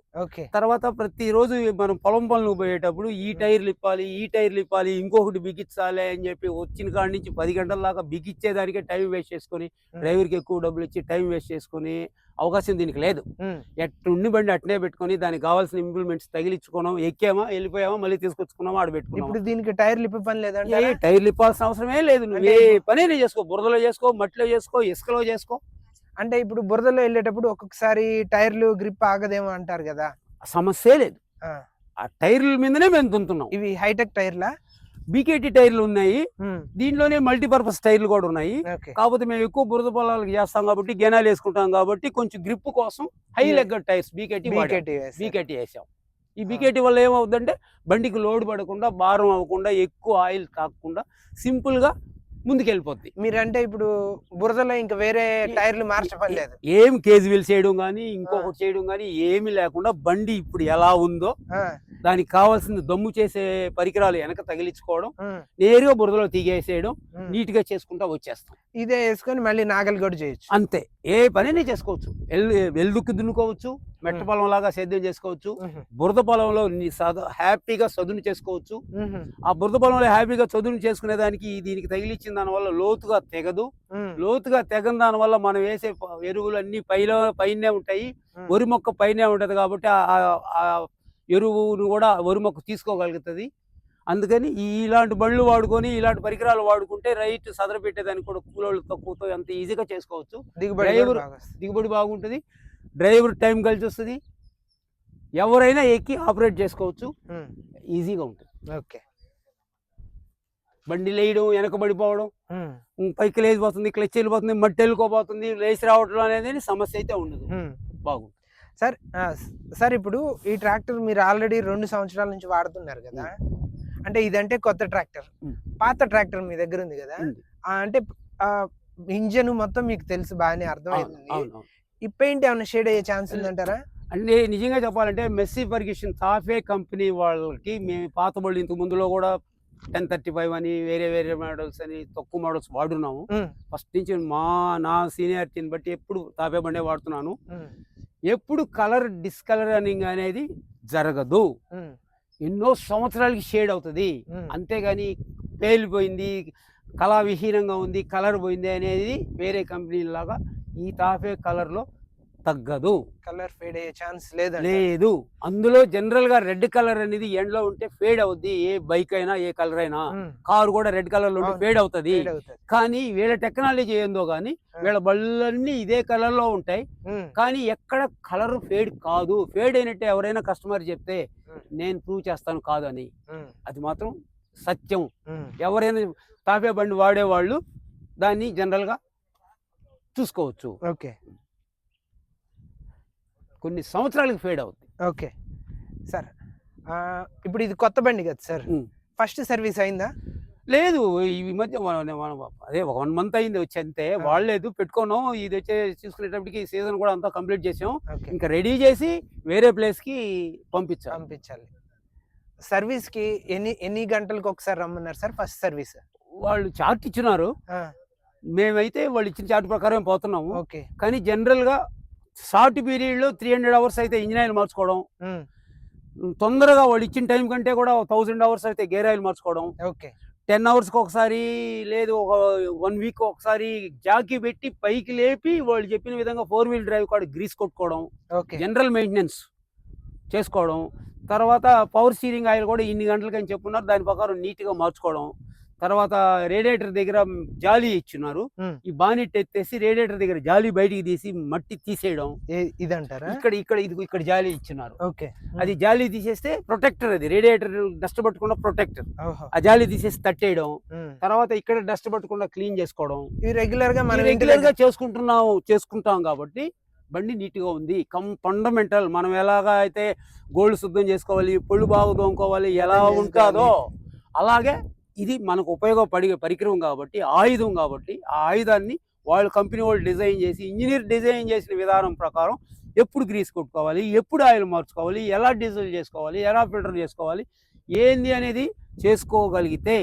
తర్వాత ప్రతిరోజు మనం పొలం పనులు పోయేటప్పుడు ఈ టైర్లు ఇప్పాలి, ఇంకొకటి బిగించాలి అని చెప్పి వచ్చిన కాడి నుంచి 10 గంటల దాకా బిగించేదానికే టైం వేస్ట్ చేసుకుని డ్రైవర్కి ఎక్కువ డబ్బులు ఇచ్చి టైం వేస్ట్ చేసుకుని అవకాశం దీనికి లేదు. ఎట్టుండి బండి అట్నే పెట్టుకుని దానికి కావాల్సిన ఇంప్లిమెంట్స్ తగిలించుకున్నాం, ఎక్కామా వెళ్ళిపోయామా మళ్ళీ తీసుకొచ్చుకున్నామా ఆడ పెట్టుకున్నాం. ఇప్పుడు దీనికి టైర్లు ఇప్పే పని లేదంటే? టైర్లు ఇప్పాల్సిన అవసరమే లేదు. నువ్వు ఏ పని చేసుకో, బురదలో చేసుకో, మట్టిలో చేసుకో, ఇసుకలో చేసుకో. అంటే ఇప్పుడు బురదలో వెళ్ళేటప్పుడు ఒక్కొక్కసారి టైర్లు గ్రిప్ ఆగదేమో అంటారు కదా? సమస్య లేదు. ఆ టైర్ల మీదనే మేము దున్నుతున్నాం. ఇవి హైటెక్ టైర్లా? బీకేటీ టైర్లు ఉన్నాయి, దీంట్లోనే మల్టీపర్పస్ టైర్లు కూడా ఉన్నాయి. కాకపోతే మేము ఎక్కువ బురద పొలాలకు చేస్తాం కాబట్టి గెనాలు వేసుకుంటాం కాబట్టి కొంచెం గ్రిప్ కోసం హై లెగ్ టైర్స్ బీకేటీ వేసాం. ఈ బీకేటీ వల్ల ఏమవుతుందంటే బండికి లోడ్ పడకుండా, భారం అవ్వకుండా, ఎక్కువ ఆయిల్ తాకకుండా సింపుల్ గా ముందుకెళ్ళిపోద్ది. మీరంటే ఇప్పుడు బురదలో ఇంకా వేరే టైర్లు మార్చలేదు, ఏం కేజీ వీల్ చేయడం కానీ ఇంకొకటి చేయడం కానీ ఏమి లేకుండా బండి ఇప్పుడు ఎలా ఉందో దానికి కావాల్సింది దమ్ము చేసే పరికరాలు వెనక తగిలించుకోవడం, నేరుగా బురదలో తీగేసేయడం, నీట్ గా చేసుకుంటా వచ్చేస్తాం. ఇదే వేసుకొని మళ్ళీ నాగలి కూడా చేయొచ్చు. అంతే, ఏ పని చేసుకోవచ్చు. ఎల్దుక్కి దున్నుకోవచ్చు, మెట్ట పొలం లాగా సేద్యం చేసుకోవచ్చు, బురద పొలంలో హ్యాపీగా చదును చేసుకోవచ్చు. ఆ బురద పొలంలో హ్యాపీగా చదును చేసుకునే దానికి దీనికి తగిలించిన దాని వల్ల లోతుగా తెగదు. లోతుగా తెగని దాని వల్ల మనం వేసే ఎరువులు అన్ని పైనే ఉంటాయి, వరి మొక్క పైనే ఉంటది కాబట్టి ఆ ఎరువును కూడా వరి మొక్క తీసుకోగలుగుతుంది. అందుకని ఇలాంటి బండ్లు వాడుకొని ఇలాంటి పరికరాలు వాడుకుంటే రైతు సదర పెట్టేదానికి కూడా కూలోళ్ళు తక్కువతో ఎంత ఈజీగా చేసుకోవచ్చు. దిగుబడి బాగుంటుంది, డ్రైవర్ టైం కలిసి వస్తుంది, ఎవరైనా ఎక్కి ఆపరేట్ చేసుకోవచ్చు, ఈజీగా ఉంటుంది. ఓకే. బండి లేయడం, వెనక పడిపోవడం, పైకి లేచిపోతుంది, క్లచ్ వెళ్ళిపోతుంది, మట్టి వెళ్ళుకోపోతుంది, లేచి రావడం అనేది సమస్య అయితే ఉండదు. బాగుంటుంది సార్. ఇప్పుడు ఈ ట్రాక్టర్ మీరు ఆల్రెడీ 2 సంవత్సరాల నుంచి వాడుతున్నారు కదా, అంటే ఇదంటే కొత్త ట్రాక్టర్. పాత ట్రాక్టర్ మీ దగ్గర ఉంది కదా, అంటే ఇంజన్ మొత్తం మీకు తెలుసు, బాగానే అర్థమైంది. ఈ పెయింట్ ఏమైనా షేడ్ అయ్యే ఛాన్స్ ఉందంటారా? అంటే నిజంగా చెప్పాలంటే మెస్సీ ఫర్గ్యూసన్ తాఫే కంపెనీ వాళ్ళకి మేము పాత బళ్ళు ఇంతకు ముందులో కూడా 1035 అని వేరే మోడల్స్ అని తక్కువ మోడల్స్ వాడున్నాము. ఫస్ట్ నుంచి నా సీనియారిటీని బట్టి ఎప్పుడు తాపే బండే వాడుతున్నాను. ఎప్పుడు కలర్ డిస్కలరింగ్ అనేది జరగదు, ఎన్నో సంవత్సరాలకి షేడ్ అవుతుంది. అంతేగాని పేలిపోయింది, కళావిహీనంగా ఉంది, కలర్ పోయింది అనేది వేరే కంపెనీ లాగా ఈ తాఫే కలర్ లో తగ్గదు. కలర్ ఫేడ్ అయ్యే ఛాన్స్ లేదు. అందులో జనరల్ గా రెడ్ కలర్ అనేది ఎండ్లో ఉంటే ఫేడ్ అవుద్ది. ఏ బైక్ అయినా, ఏ కలర్ అయినా, కారు కూడా రెడ్ కలర్ లో ఉంటే ఫేడ్ అవుతుంది. కానీ వీళ్ళ టెక్నాలజీ ఏందో గానీ వీళ్ళ బళ్ళన్నీ ఇదే కలర్ లో ఉంటాయి, కానీ ఎక్కడ కలర్ ఫేడ్ కాదు. ఫేడ్ అయినట్టే ఎవరైనా కస్టమర్ చెప్తే నేను ప్రూవ్ చేస్తాను కాదు అని, అది మాత్రం సత్యం. ఎవరైనా తాపే బండి వాడేవాళ్ళు దాన్ని జనరల్ గా చూసుకోవచ్చు. ఓకే. కొన్ని సంవత్సరాలకు ఫేడ్ అవుతుంది. Okay sir. ఇప్పుడు ఇది కొత్త బండి కదా సార్, ఫస్ట్ సర్వీస్ అయిందా? లేదు, ఈ మధ్య అదే 1 మంత్ అయింది వచ్చి, అంతే. వాడలేదు, పెట్టుకున్నాం. ఇది వచ్చే చూసుకునేటప్పటికి సీజన్ కూడా అంతా కంప్లీట్ చేసాం, ఇంకా రెడీ చేసి వేరే ప్లేస్ కి పంపించాలి. సర్వీస్ కి ఎన్ని గంటలకు ఒకసారి రమ్మన్నారు సార్? ఫస్ట్ సర్వీస్ వాళ్ళు చార్ట్ ఇచ్చినారు. మేమైతే వాళ్ళు ఇచ్చిన చార్ట్ ప్రకారం పోతున్నాము. ఓకే. కానీ జనరల్గా షార్ట్ పీరియడ్లో 300 అవర్స్ అయితే ఇంజిన్ ఆయిల్ మార్చుకోవడం, తొందరగా వాళ్ళు ఇచ్చిన టైం కంటే కూడా 1000 అవర్స్ అయితే గేర్ ఆయిల్ మార్చుకోవడం, ఓకే. 10 అవర్స్కి ఒకసారి లేదు ఒక 1 వీక్ ఒకసారి జాకీ పెట్టి పైకి లేపి వాళ్ళు చెప్పిన విధంగా 4 వీల్ డ్రైవ్ కాడ గ్రీస్ కొట్టుకోవడం, ఓకే. జనరల్ మెయింటెనెన్స్ చేసుకోవడం, తర్వాత పవర్ స్టీరింగ్ ఆయిల్ కూడా ఇన్ని గంటలకి అని చెప్పున్నారు, దాని ప్రకారం నీట్గా మార్చుకోవడం, తర్వాత రేడియేటర్ దగ్గర జాలీ ఇచ్చున్నారు, ఈ బానెట్ ఎత్తేసి రేడియేటర్ దగ్గర జాలీ బయటికి తీసి మట్టి తీసేయడం ఇదంటారా? ఇక్కడ జాలీ ఇచ్చున్నారు. ఓకే. అది జాలీ తీసేస్తే ప్రొటెక్టర్, అది రేడియేటర్ డస్ట్ పట్టకుండా ప్రొటెక్టర్, ఆ జాలీ తీసేసి తట్టేయడం, తర్వాత ఇక్కడ డస్ట్ పట్టకుండా క్లీన్ చేసుకోవడం, ఇవి రెగ్యులర్ గా చేసుకుంటాం కాబట్టి బండి నీట్గా ఉంది. ఫండమెంటల్ మనం ఎలాగా అయితే గోల్డ్ శుద్ధం చేసుకోవాలి, పొళ్ళు బాగా తోముకోవాలి, ఎలా ఉంటుందో అలాగే ఇది మనకు ఉపయోగపడే పరికరం కాబట్టి, ఆయుధం కాబట్టి, ఆ ఆయుధాన్ని వాళ్ళు కంపెనీ వాళ్ళు డిజైన్ చేసి, ఇంజనీర్ డిజైన్ చేసిన విధానం ప్రకారం ఎప్పుడు గ్రీస్ కొట్టుకోవాలి, ఎప్పుడు ఆయిల్ మార్చుకోవాలి, ఎలా డీజిల్ చేసుకోవాలి, ఎలా ఫిల్టర్ చేసుకోవాలి, ఏంది అనేది చేసుకోగలిగితే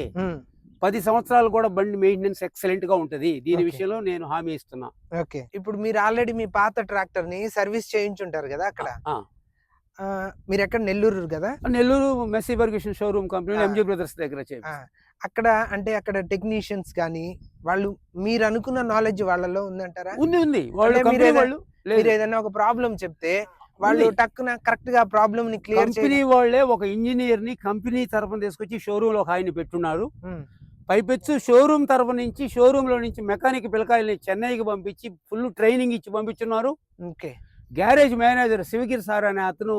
10 సంవత్సరాలు కూడా బండి మెయింటెనెన్స్ ఎక్సలెంట్ గా ఉంటది. దీని విషయంలో నేను హామీ ఇస్తున్నా. ఓకే. ఇప్పుడు మీరు ఆల్రెడీ మీ పాత ట్రాక్టర్ ని సర్వీస్ చేయించుంటారు కదా అక్కడ. మీరు ఎక్కడ నెల్లూరు కదా? Nellore Massey Ferguson showroom company MG Brothers దగ్గర అక్కడ అంటే అక్కడ టెక్నీషియన్స్ కానీ వాళ్ళు మీరు అనుకున్న నాలెడ్జ్ వాళ్ళలో ఉందంటారా? ఉంది. మీరు ఏదైనా ఒక ప్రాబ్లం చెప్తే వాళ్ళు టక్కున కరెక్ట్ గా ప్రాబ్లమ్ ని క్లియర్ కంపెనీ వాళ్ళే ఒక ఇంజనీర్ ని కంపెనీ తరఫున తీసుకొచ్చి షోరూమ్ లో ఒక ఆయన పెట్టున్నారు. పైపెచ్చు షోరూమ్ తరఫు నుంచి, షోరూమ్ లో నుంచి మెకానిక్ పిల్లకాయల్ని చెన్నైకి పంపించి ఫుల్ ట్రైనింగ్ ఇచ్చి పంపించున్నారు. Okay. Garage manager Shivagiri sir అనే అతను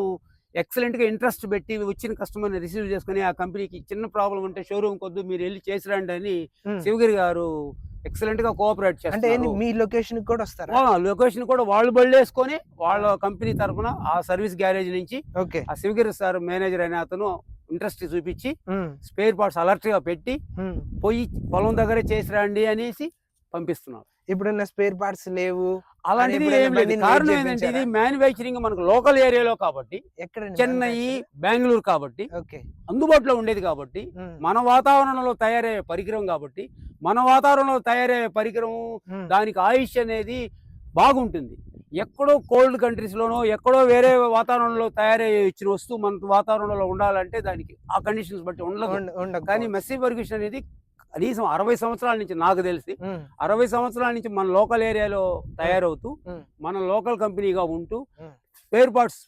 ఎక్సలెంట్ గా ఇంట్రెస్ట్ పెట్టి వచ్చిన కస్టమర్ని రిసీవ్ చేసుకుని ఆ కంపెనీకి చిన్న ప్రాబ్లం ఉంటే షోరూమ్ కొద్దు మీరు వెళ్ళి చేసిరండి అని శివగిరి గారు ఎక్సలెంట్ గా కోఆపరేట్ చేస్తారు. మీ లొకేషన్ కూడా వస్తారా? లొకేషన్ కూడా వాళ్ళు బళ్ళేసుకొని వాళ్ళ కంపెనీ తరఫున ఆ సర్వీస్ గ్యారేజ్ నుంచి ఆ శివగిరి సార్ మేనేజర్ అనే అతను ఇంట్రెస్ట్ చూపించి స్పేర్ పార్ట్స్ అలర్ట్ గా పెట్టి పోయి పొలం దగ్గరే చేసిరండి అనేసి పంపిస్తున్నారు. ఇప్పుడున్న స్పేర్ పార్ట్స్ లేవు అలాంటిది ఏం లేదు. కారణం ఏంటంటే ఇది మ్యానుఫ్యాక్చరింగ్ మనకు లోకల్ ఏరియాలో కాబట్టి, చెన్నై, బెంగళూరు కాబట్టి అందుబాటులో ఉండేది కాబట్టి, మన వాతావరణంలో తయారయ్యే పరికరం కాబట్టి, మన వాతావరణంలో తయారయ్యే పరికరం దానికి ఆయుష్ అనేది బాగుంటుంది. ఎక్కడో కోల్డ్ కంట్రీస్ లోనో ఎక్కడో వేరే వాతావరణంలో తయారయ్యే ఇచ్చిన వస్తువు మన వాతావరణంలో ఉండాలంటే దానికి ఆ కండిషన్స్ బట్టి ఉండదు. కానీ మెస్సీ ఫెర్గ్యూసన్ అనేది కనీసం 60 సంవత్సరాల నుంచి నాకు తెలిసి 60 సంవత్సరాల నుంచి మన లోకల్ ఏరియాలో తయారవుతూ మన లోకల్ కంపెనీగా ఉంటూ స్పేర్ పార్ట్స్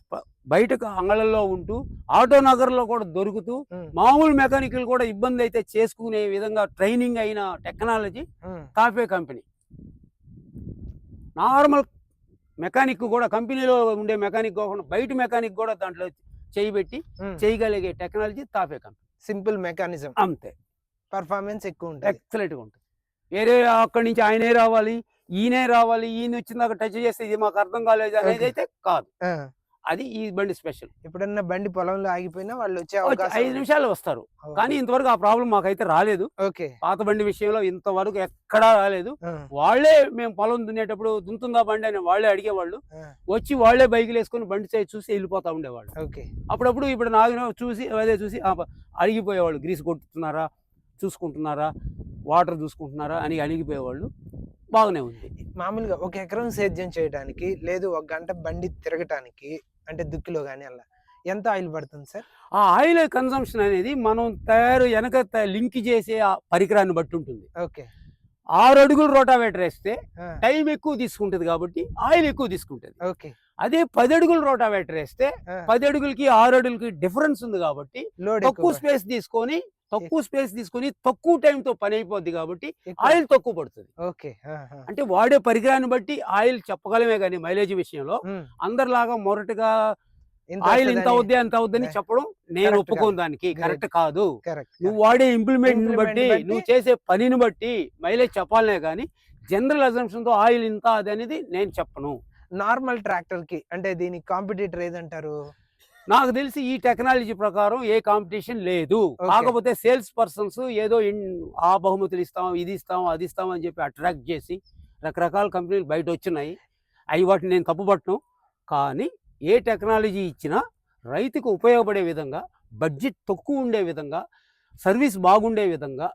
బయటకు అంగళంలో ఉంటూ ఆటో నగర్లో కూడా దొరుకుతూ మామూలు మెకానికల్ కూడా ఇబ్బంది అయితే చేసుకునే విధంగా ట్రైనింగ్ అయిన technology cafe company. Normal mechanic కూడా కంపెనీలో ఉండే మెకానిక్ కాకుండా బయట మెకానిక్ కూడా దాంట్లో చేయబెట్టి చేయగలిగే టెక్నాలజీ తాఫే కంపెనీ. సింపుల్ మెకానిజం, అంతే. పర్ఫార్మెన్స్ ఎక్కువ ఉంటుంది, ఎక్సలెంట్గా ఉంటుంది. వేరే అక్కడి నుంచి ఆయనే రావాలి, ఈయనే రావాలి, ఈయన వచ్చిందాక టచ్ చేస్తే ఇది మాకు అర్థం కాలేదు అనేది అయితే కాదు. అది ఈ బండి స్పెషల్. ఎప్పుడన్నా బండి పొలంలో ఆగిపోయినా వాళ్ళు వచ్చే అవకాశం 5 నిమిషాలు వస్తారు. కానీ ఇంతవరకు ఆ ప్రాబ్లం మాకైతే రాలేదు. పాత బండి విషయంలో ఇంతవరకు ఎక్కడా రాలేదు. వాళ్ళే మేము పొలం దున్నేటప్పుడు దున్తుందా బండి అని వాళ్ళే అడిగేవాళ్ళు. వచ్చి వాళ్ళే బైకులు వేసుకుని బండి సైజ్ చూసి వెళ్ళిపోతా ఉండేవాళ్ళు. అప్పుడప్పుడు ఇప్పుడు నాకు చూసి అదే చూసి అడిగిపోయేవాళ్ళు, గ్రీస్ కొట్టుతున్నారా, చూసుకుంటున్నారా, వాటర్ చూసుకుంటున్నారా అని అడిగిపోయేవాళ్ళు. బాగానే ఉంది. మామూలుగా 1 ఎకరం సేద్యం చేయడానికి లేదు 1 గంట బండి తిరగటానికి అంటే దుక్కిలో కానీ అలా ఎంత ఆయిల్ పడుతుంది సార్? ఆ ఆయిల్ కన్సంప్షన్ అనేది మనం వెనక లింక్ చేసే ఆ పరికరాన్ని బట్టి ఉంటుంది. ఓకే. 6 అడుగులు రోటావేటర్ వేస్తే టైం ఎక్కువ తీసుకుంటుంది కాబట్టి ఆయిల్ ఎక్కువ తీసుకుంటుంది. ఓకే. అదే 10 అడుగులు రోటావేటర్ వేస్తే 10 అడుగులకి 6 అడుగులకి డిఫరెన్స్ ఉంది కాబట్టి తక్కువ స్పేస్ తీసుకొని తక్కువ టైంతో పని అయిపోద్ది కాబట్టి ఆయిల్ తక్కువ పడుతుంది. అంటే వాడే పరికరాన్ని బట్టి ఆయిల్ చెప్పగలమే కానీ మైలేజ్ విషయంలో అందరిలాగా మొరటుగా ఆయిల్ ఇంత అవుద్ది అంత అవుద్దని చెప్పడం నేను ఒప్పుకోను, దానికి కరెక్ట్ కాదు. నువ్వు వాడే ఇంప్లిమెంట్ బట్టి నువ్వు చేసే పనిని బట్టి మైలేజ్ చెప్పాలనే కానీ జనరల్ అజంప్షన్ తో ఆయిల్ ఇంత అది అనేది నేను చెప్పను. నార్మల్ ట్రాక్టర్ కి అంటే దీనికి కాంపిటీటర్ ఏదంటారు? నాకు తెలిసి ఈ టెక్నాలజీ ప్రకారం ఏ కాంపిటీషన్ లేదు. కాకపోతే సేల్స్ పర్సన్స్ ఏదో ఆ బహుమతులు ఇస్తాం, ఇది ఇస్తాం, అది ఇస్తాం అని చెప్పి అట్రాక్ట్ చేసి రకరకాల కంపెనీలు బయట వచ్చినాయి. వాటిని నేను తప్పుపట్టను. కానీ ఏ టెక్నాలజీ ఇచ్చినా రైతుకు ఉపయోగపడే విధంగా, బడ్జెట్ తక్కువ ఉండే విధంగా, సర్వీస్ బాగుండే విధంగా,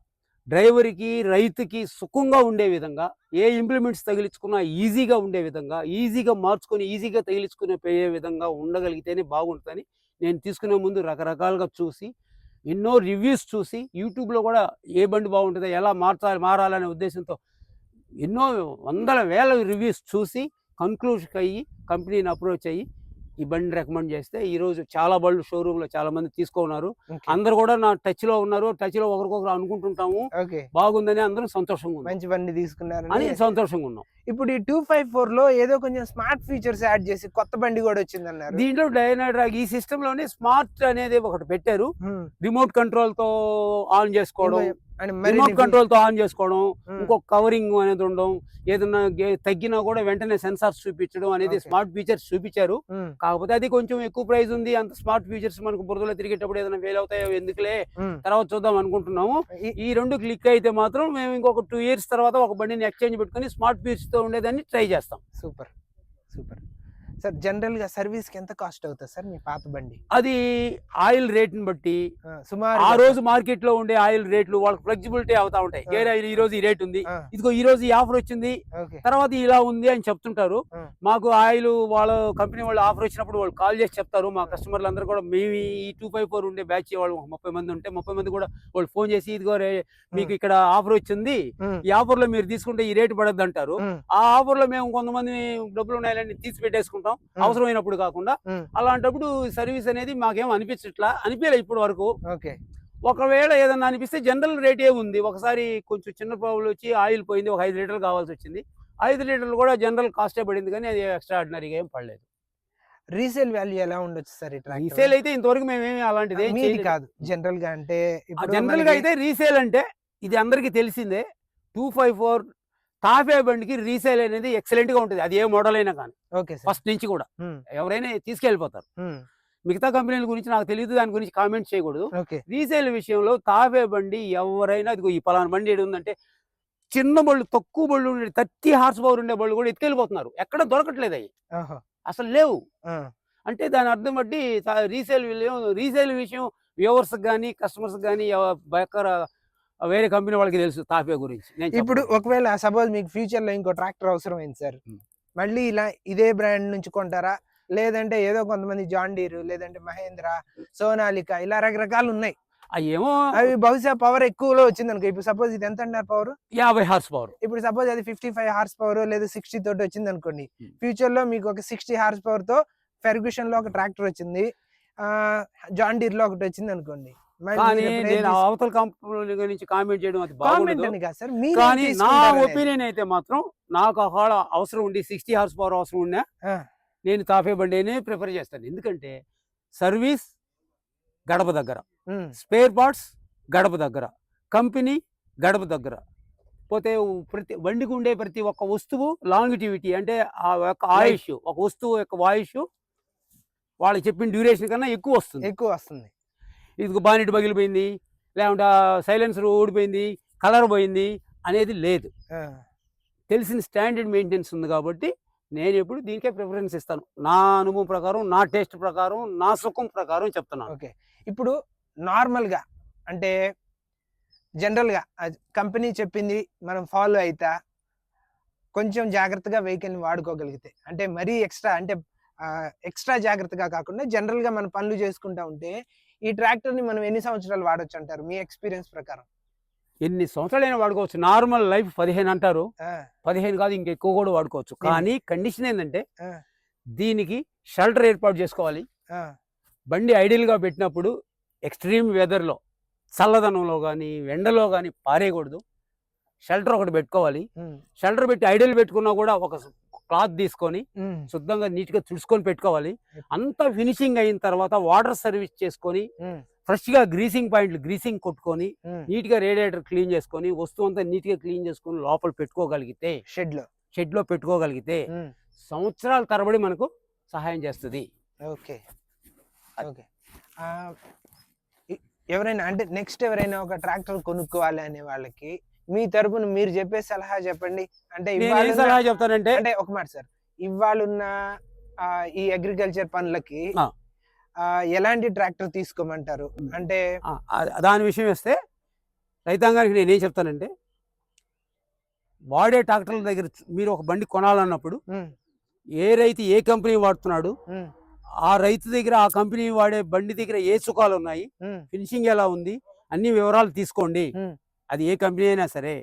డ్రైవర్కి రైతుకి సుఖంగా ఉండే విధంగా, ఏ ఇంప్లిమెంట్స్ తగిలించుకున్నా ఈజీగా ఉండే విధంగా, ఈజీగా మార్చుకొని ఈజీగా తగిలించుకునే పోయే విధంగా ఉండగలిగితేనే బాగుంటుందని నేను తీసుకునే ముందు రకరకాలుగా చూసి, ఎన్నో రివ్యూస్ చూసి, యూట్యూబ్లో కూడా ఏ బండి బాగుంటుందో, ఎలా మారాలనే ఉద్దేశంతో ఎన్నో వందల వేల రివ్యూస్ చూసి కన్క్లూషన్కి అయ్యి కంపెనీని అప్రోచ్ అయ్యి ఈ బండిని రికమెండ్ చేస్తే ఈరోజు చాలా బళ్ళు షోరూంలో చాలా మంది తీసుకున్నారు. అందరు కూడా నా టచ్లో ఉన్నారు. టచ్లో ఒకరికొకరు అనుకుంటుంటాము, బాగుందని అందరూ సంతోషంగా ఉన్నారు, మంచి బండి తీసుకున్నారు అని సంతోషంగా ఉన్నాం. ఇప్పుడు ఈ 254 లో ఏదో కొంచెం స్మార్ట్ ఫీచర్స్ యాడ్ చేసి కొత్త బండి కూడా వచ్చిందన్నారు. దీంట్లో డైనాడ్రాగ్ ఈ సిస్టమ్ లోనే స్మార్ట్ అనేది ఒకటి పెట్టారు. రిమోట్ కంట్రోల్ తో ఆన్ చేసుకోవడం, రిమోట్ కంట్రోల్ తో ఆన్ చేసుకోవడం, ఇంకొక కవరింగ్ అనేది ఉండడం, ఏదన్నా తగ్గినా కూడా వెంటనే సెన్సార్స్ చూపించడం అనేది స్మార్ట్ ఫీచర్స్ చూపించారు. కాకపోతే అది కొంచెం ఎక్కువ ప్రైస్ ఉంది. అంత స్మార్ట్ ఫీచర్స్ మనకు బురదలో తిరిగేటప్పుడు ఏదైనా ఫెయిల్ అవుతాయో ఎందుకులే, తర్వాత చూద్దాం అనుకుంటున్నాము. ఈ రెండు క్లిక్ అయితే మాత్రం మేము ఇంకొక 2 years తర్వాత ఒక బండిని ఎక్స్చేంజ్ పెట్టుకుని స్మార్ట్ ఫీచర్స్ తో ఉండేదాన్ని ట్రై చేస్తాం. Super super sir. జనరల్ గా సర్వీస్ కి ఎంత కాస్ట్ అవుతుంది సార్ మీ పాత బండి? అది ఆయిల్ రేట్ ని బట్టి సుమారు ఆ రోజు మార్కెట్ లో ఉండే ఆయిల్ రేట్లు వాళ్ళకి ఫ్లెక్సిబిలిటీ అవుతా ఉంటాయి. ఈ రోజు ఈ రేట్ ఉంది, ఇదిగో ఈ రోజు ఈ ఆఫర్ వచ్చింది, తర్వాత ఇలా ఉంది అని చెప్తుంటారు. మాకు ఆయిల్ వాళ్ళ కంపెనీ వాళ్ళు ఆఫర్ వచ్చినప్పుడు వాళ్ళు కాల్ చేసి చెప్తారు. మా కస్టమర్లు అందరూ కూడా మేము ఈ 254 ఉండే బ్యాచ్ వాళ్ళు 30 మంది ఉంటే 30 మంది కూడా వాళ్ళు ఫోన్ చేసి ఇదిగో మీకు ఇక్కడ ఆఫర్ వచ్చింది, ఈ ఆఫర్ లో మీరు తీసుకుంటే ఈ రేటు పడద్దు అంటారు. ఆ ఆఫర్ లో మేము కొంతమంది డబ్బులు ఉన్నాయని తీసి పెట్టేసుకుంటాం అవసరమైనప్పుడు కాకుండా. అలాంటప్పుడు సర్వీస్ అనేది మాకేం అనిపించలే ఇప్పటి వరకు. ఒకవేళ ఏదన్నా అనిపిస్తే జనరల్ రేట్ ఉంది. ఒకసారి కొంచెం చిన్న ప్రాబ్లం వచ్చి ఆయిల్ పోయింది, ఒక 5 లీటర్లు కావాల్సి వచ్చింది. 5 లీటర్లు కూడా జనరల్ కాస్టే పడింది, కానీ అది ఎక్స్ట్రా ఆర్డినరీగా ఏం పడలేదు. రీసేల్ వాల్యూ ఎలా ఉండొచ్చు సార్? రీసేల్ అయితే ఇంతవరకు మేమేమి అలాంటిది కాదు. జనరల్ గా అంటే జనరల్ గా అయితే రీసేల్ అంటే ఇది అందరికీ తెలిసిందే. 254 టాఫే బండికి రీసేల్ అనేది ఎక్సలెంట్ గా ఉంటుంది. అది ఏ మోడల్ అయినా కానీ ఫస్ట్ నుంచి కూడా ఎవరైనా తీసుకెళ్ళిపోతారు. మిగతా కంపెనీల గురించి నాకు తెలియదు, దాని గురించి కామెంట్ చేయకూడదు. రీసేల్ విషయంలో టాఫే బండి ఎవరైనా ఈ పలానా బండి ఏడు ఉందంటే, చిన్న బళ్ళు తక్కువ బళ్ళు ఉండే 30 హార్స్ పవర్ ఉండే బళ్ళు కూడా ఎత్తుకెళ్ళిపోతున్నారు. ఎక్కడ దొరకట్లేదు అవి, అసలు లేవు. అంటే దాని అర్థం బట్టి రీసేల్ విషయం వ్యూవర్స్ కానీ కస్టమర్స్ కానీ వేరే కంపెనీ వాళ్ళకి తెలుసు టాఫే గురించి. ఇప్పుడు ఒకవేళ సపోజ్ మీకు ఫ్యూచర్ లో ఇంకో ట్రాక్టర్ అవసరమైంది సార్, మళ్ళీ ఇలా ఇదే బ్రాండ్ నుంచి కొంటారా, లేదంటే ఏదో కొంతమంది జాన్ డీర్, లేదంటే మహేంద్ర, సోనాలిక, ఇలా రకరకాలు ఉన్నాయి. అయ్యేమో అవి బహుశా పవర్ ఎక్కువలో వచ్చింది అనుకో. ఇప్పుడు సపోజ్ ఇది ఎంత అన్నారు పవర్? 50 horse power. ఇప్పుడు సపోజ్ అది 55 హార్స్ పవర్ లేదా 60 తోటి వచ్చింది అనుకోండి. ఫ్యూచర్ లో మీకు ఒక 60 హార్స్ పవర్ తో ఫెర్గ్యూషన్ లో ఒక ట్రాక్టర్ వచ్చింది, జాన్ డీర్ లో ఒకటి వచ్చింది అనుకోండి. కానీ నేను అవతల కంపెనీ గురించి కామెంట్ చేయడం అది బాగుండదు. కానీ నా ఒపీనియన్ అయితే మాత్రం నాకు ఒకవేళ అవసరం ఉండి 60 హార్స్ పవర్ అవసరం ఉన్నా నేను టాఫే బండినే ప్రిఫర్ చేస్తాను. ఎందుకంటే సర్వీస్ గడప దగ్గర, స్పేర్ పార్ట్స్ గడప దగ్గర, కంపెనీ గడప దగ్గర. పోతే ప్రతి బండికి ఉండే ప్రతి ఒక్క వస్తువు లాంగిటివిటీ అంటే ఆ యొక్క ఆయుష్, ఒక వస్తువు యొక్క ఆయుష్ వాళ్ళకి చెప్పిన డ్యూరేషన్ కన్నా ఎక్కువ వస్తుంది. ఇది బానెట్ పగిలిపోయింది, లేకుంటే సైలెన్సర్ ఊడిపోయింది, కలర్ పోయింది అనేది లేదు. తెలిసిన స్టాండర్డ్ మెయింటెనెన్స్ ఉంది కాబట్టి నేను ఎప్పుడు దీనికే ప్రిఫరెన్స్ ఇస్తాను. నా అనుభవం ప్రకారం, నా టేస్ట్ ప్రకారం, నా సుఖం ప్రకారం చెప్తున్నాను. ఇప్పుడు నార్మల్గా అంటే జనరల్గా కంపెనీ చెప్పింది మనం ఫాలో అయితే కొంచెం జాగ్రత్తగా వెహికల్ని వాడుకోగలిగితే, అంటే మరీ ఎక్స్ట్రా జాగ్రత్తగా కాకుండా జనరల్గా మన పనులు చేసుకుంటా ఉంటే ఈ ట్రాక్టర్ని మనం ఎన్ని సంవత్సరాలు వాడొచ్చు అంటారు మీ ఎక్స్పీరియన్స్ ప్రకారం? ఎన్ని సంవత్సరాలైనా వాడుకోవచ్చు. నార్మల్ లైఫ్ 15 అంటారు, 15 కాదు ఇంకెక్కువ కూడా వాడుకోవచ్చు. కానీ కండిషన్ ఏంటంటే దీనికి షెల్టర్ ఏర్పాటు చేసుకోవాలి. బండి ఐడియల్గా పెట్టినప్పుడు ఎక్స్ట్రీమ్ వెదర్లో, చల్లదనంలో కానీ ఎండలో కానీ పారేయకూడదు. షెల్టర్ ఒకటి పెట్టుకోవాలి. షెల్టర్ పెట్టి ఐడియల్ పెట్టుకున్నా కూడా ఒక క్లాత్ తీసుకొని శుద్ధంగా నీట్గా తుడుచుకొని పెట్టుకోవాలి. అంతా ఫినిషింగ్ అయిన తర్వాత వాటర్ సర్వీస్ చేసుకొని ఫ్రెష్ గా గ్రీసింగ్ కొట్టుకొని నీట్ గా రేడియేటర్ క్లీన్ చేసుకొని వస్తువు అంతా నీట్ గా క్లీన్ చేసుకొని లోపల పెట్టుకోగలిగితే, షెడ్ లో పెట్టుకోగలిగితే సంవత్సరాల తరబడి మనకు సహాయం చేస్తుంది. ఎవరైనా అంటే నెక్స్ట్ ఎవరైనా ఒక ట్రాక్టర్ కొనుక్కోవాలి అనే వాళ్ళకి మీ తరపున మీరు చెప్పే సలహా చెప్పండి. అంటే సలహా చెప్తానంటే అంటే ఒక మాట సార్, ఇవాళున్న ఈ అగ్రికల్చర్ పనులకి ఎలాంటి ట్రాక్టర్ తీసుకోమంటారు? అంటే దాని విషయం వస్తే రైతాంగానికి నేనేం చెప్తానంటే, వాడే ట్రాక్టర్ల దగ్గర మీరు ఒక బండి కొనాలన్నప్పుడు ఏ రైతు ఏ కంపెనీ వాడుతున్నాడు, ఆ రైతు దగ్గర ఆ కంపెనీ వాడే బండి దగ్గర ఏ సుఖాలు ఉన్నాయి, ఫినిషింగ్ ఎలా ఉంది, అన్ని వివరాలు తీసుకోండి. అది ఏ కంపెనీ అయినా సరే.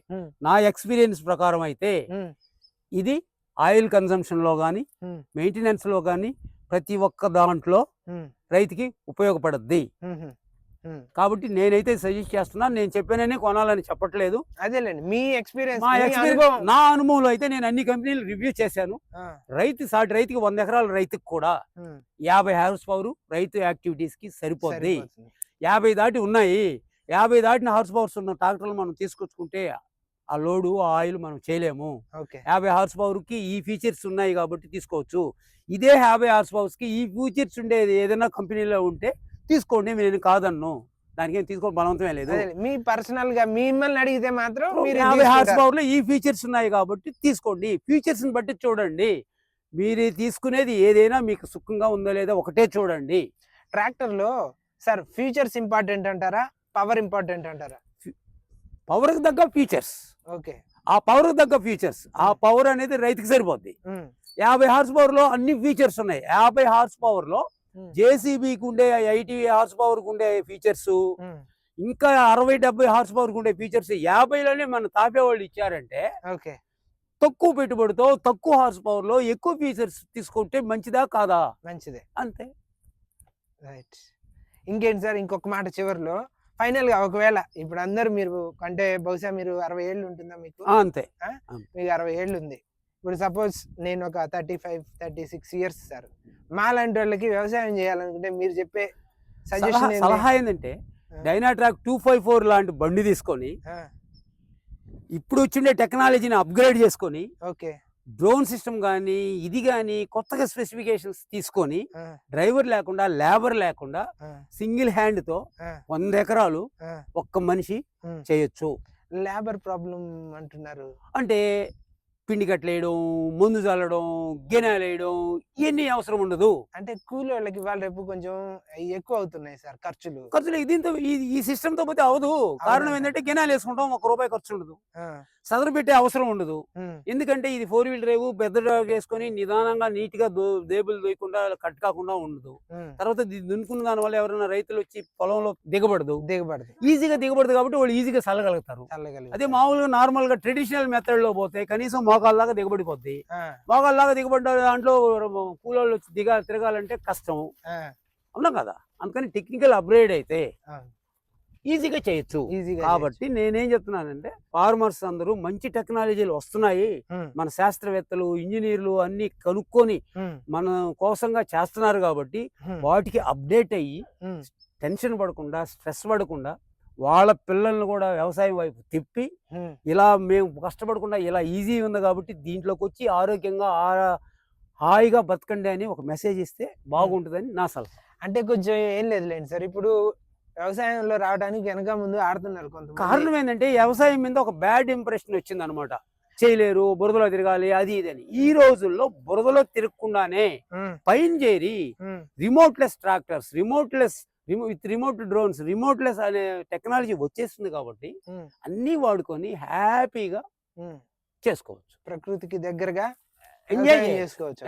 నా ఎక్స్పీరియన్స్ ప్రకారం అయితే ఇది ఆయిల్ కన్సంప్షన్లో కానీ మెయింటెనెన్స్లో కానీ ప్రతి ఒక్క దాంట్లో రైతుకి ఉపయోగపడద్ది. కాబట్టి నేనైతే సజెస్ట్ చేస్తున్నాను. నేను చెప్పాననే కొనాలని చెప్పట్లేదు. అదేలేండి మీ ఎక్స్పీరియన్స్, నా అనుభవంలో అయితే నేను అన్ని కంపెనీలు రివ్యూ చేశాను. సాటి రైతుకి 100 ఎకరాల రైతుకి కూడా 50 హార్స్ పవర్ రైతు యాక్టివిటీస్ కి సరిపోద్ది. 50 దాటి ఉన్నాయి. 50 దాటిన హార్స్ పవర్స్ ఉన్న ట్రాక్టర్లు మనం తీసుకొచ్చుకుంటే ఆ లోడు ఆ ఆయిల్ మనం చేయలేము. 50 హార్స్ పవర్ కి ఈ ఫీచర్స్ ఉన్నాయి కాబట్టి తీసుకోవచ్చు. ఇదే 50 హార్స్ పవర్స్ కి ఈ ఫీచర్స్ ఉండేది ఏదైనా కంపెనీలో ఉంటే తీసుకోండి, నేను కాదన్ను. దానికి ఏం తీసుకోవడం బలవంతమే లేదు. మీ పర్సనల్ గా మిమ్మల్ని అడిగితే మాత్రం 50 హార్స్ పవర్ లో ఈ ఫీచర్స్ ఉన్నాయి కాబట్టి తీసుకోండి. ఫీచర్స్ ని బట్టి చూడండి. మీరు తీసుకునేది ఏదైనా మీకు సుఖంగా ఉందో లేదో ఒకటే చూడండి. ట్రాక్టర్ లో సార్ ఫీచర్స్ ఇంపార్టెంట్ అంటారా, పవర్ ఇంపార్టెంట్ అంటారా? పవర్ కి తగ్గ ఫీచర్స్. ఓకే, ఆ పవర్ కి తగ్గ ఫీచర్స్. ఆ పవర్ అనేది రైతుకి సరిపోద్ది. 50 హార్స్ పవర్ లో అన్ని ఫీచర్స్ ఉన్నాయి. 50 హార్స్ పవర్ లో జేసీబీకి ఉండే 80 హార్స్ పవర్ కు ఉండే ఫీచర్స్, ఇంకా 60-70 హార్స్ పవర్ కు ఉండే ఫీచర్స్ 50లోనే మన తాపేవాళ్ళు ఇచ్చారంటే తక్కువ పెట్టుబడితో తక్కువ హార్స్ పవర్ లో ఎక్కువ ఫీచర్స్ తీసుకుంటే మంచిదా కాదా? మంచిదే, అంతే. రైట్. ఇంకేంటి సార్, ఇంకొక మాట చివరిలో ఫైనల్ గా, ఒకవేళ ఇప్పుడు అందరు మీరు అంటే బహుశా మీరు 60 ఏళ్ళు ఉంటుందా మీకు? అంతే, మీకు 60 ఏళ్ళు ఉంది. ఇప్పుడు సపోజ్ నేను ఒక 35-36 ఇయర్స్ సార్, మా లాంటి వాళ్ళకి వ్యవసాయం చేయాలనుకుంటే మీరు చెప్పే సజెషన్ సలహా ఏంటంటే డైనాట్రాక్ 254 లాంటి బండి తీసుకొని ఇప్పుడు వచ్చిండే టెక్నాలజీని అప్గ్రేడ్ చేసుకొని, డ్రోన్ సిస్టమ్ కానీ ఇది కానీ కొత్తగా స్పెసిఫికేషన్స్ తీసుకొని డ్రైవర్ లేకుండా లేబర్ లేకుండా సింగిల్ హ్యాండ్ తో 100 ఎకరాలు ఒక్క మనిషి చేయొచ్చు. లేబర్ ప్రాబ్లం అంటున్నారు అంటే పిండి కట్టలేయడం, మందు చల్లడం, గిన్నెలు వేయడం ఇవన్నీ అవసరం ఉండదు. అంటే కూలి వాళ్ళకి వాళ్ళ రేపు కొంచెం ఎక్కువ అవుతున్నాయి సార్ ఖర్చులు. దీంతో ఈ సిస్టమ్ తో పోతే అవదు. కారణం ఏంటంటే గిన్నెలు వేసుకుంటాం, ₹1 ఖర్చు ఉండదు, సదరు పెట్టే అవసరం ఉండదు. ఎందుకంటే ఇది 4 వీల్ డ్రైవ్, పెద్ద డ్రైవ్ చేసుకొని నిదానంగా నీట్ గా దేబులు దొయ్యకుండా కట్ కాకుండా ఉండదు. తర్వాత దున్నుకున్న దాని వల్ల ఎవరైనా రైతులు వచ్చి పొలంలో దిగబడదు, ఈజీగా దిగబడదు కాబట్టి వాళ్ళు ఈజీగా చల్లగలుగుతారు. అదే మామూలుగా నార్మల్ గా ట్రెడిషనల్ మెథడ్ లో పోతే కనీసం మోకాళ్ళలాగా దిగబడిపోద్ది. మోకాళ్ళలాగా దిగబడ్డ దాంట్లో కూలోళ్ళు వచ్చి తిరగాలంటే కష్టం, అవునా కదా? అందుకని టెక్నికల్ అప్గ్రేడ్ అయితే ఈజీగా చేయొచ్చు. కాబట్టి నేనేం చెప్తున్నానంటే ఫార్మర్స్ అందరూ మంచి టెక్నాలజీలు వస్తున్నాయి, మన శాస్త్రవేత్తలు ఇంజనీర్లు అన్ని కనుక్కొని మన కోసంగా చేస్తున్నారు కాబట్టి వాటికి అప్డేట్ అయ్యి టెన్షన్ పడకుండా స్ట్రెస్ పడకుండా వాళ్ళ పిల్లల్ని కూడా వ్యవసాయం వైపు తిప్పి ఇలా మేము కష్టపడకుండా ఇలా ఈజీ ఉంది కాబట్టి దీంట్లోకి వచ్చి ఆరోగ్యంగా హాయిగా బతకండి అని ఒక మెసేజ్ ఇస్తే బాగుంటుందని నా సలహా. అంటే కొంచెం ఏం లేదులేండి సార్, ఇప్పుడు వ్యవసాయంలో రావడానికి వెనక ముందు ఆడుతున్నారు కొంత. కారణం ఏంటంటే వ్యవసాయం మీద ఒక బ్యాడ్ ఇంప్రెషన్ వచ్చింది అనమాట. చేయలేరు, బురదలో తిరగాలి, అది ఇది అని. ఈ రోజుల్లో బురదలో తిరగకుండానే పైన చేరి రిమోట్లెస్ ట్రాక్టర్స్, విత్ రిమోట్ డ్రోన్స్, రిమోట్లెస్ అనే టెక్నాలజీ వచ్చేస్తుంది కాబట్టి అన్ని వాడుకొని హ్యాపీగా చేసుకోవచ్చు, ప్రకృతికి దగ్గరగా ఎంజాయ్ చేసుకోవచ్చు,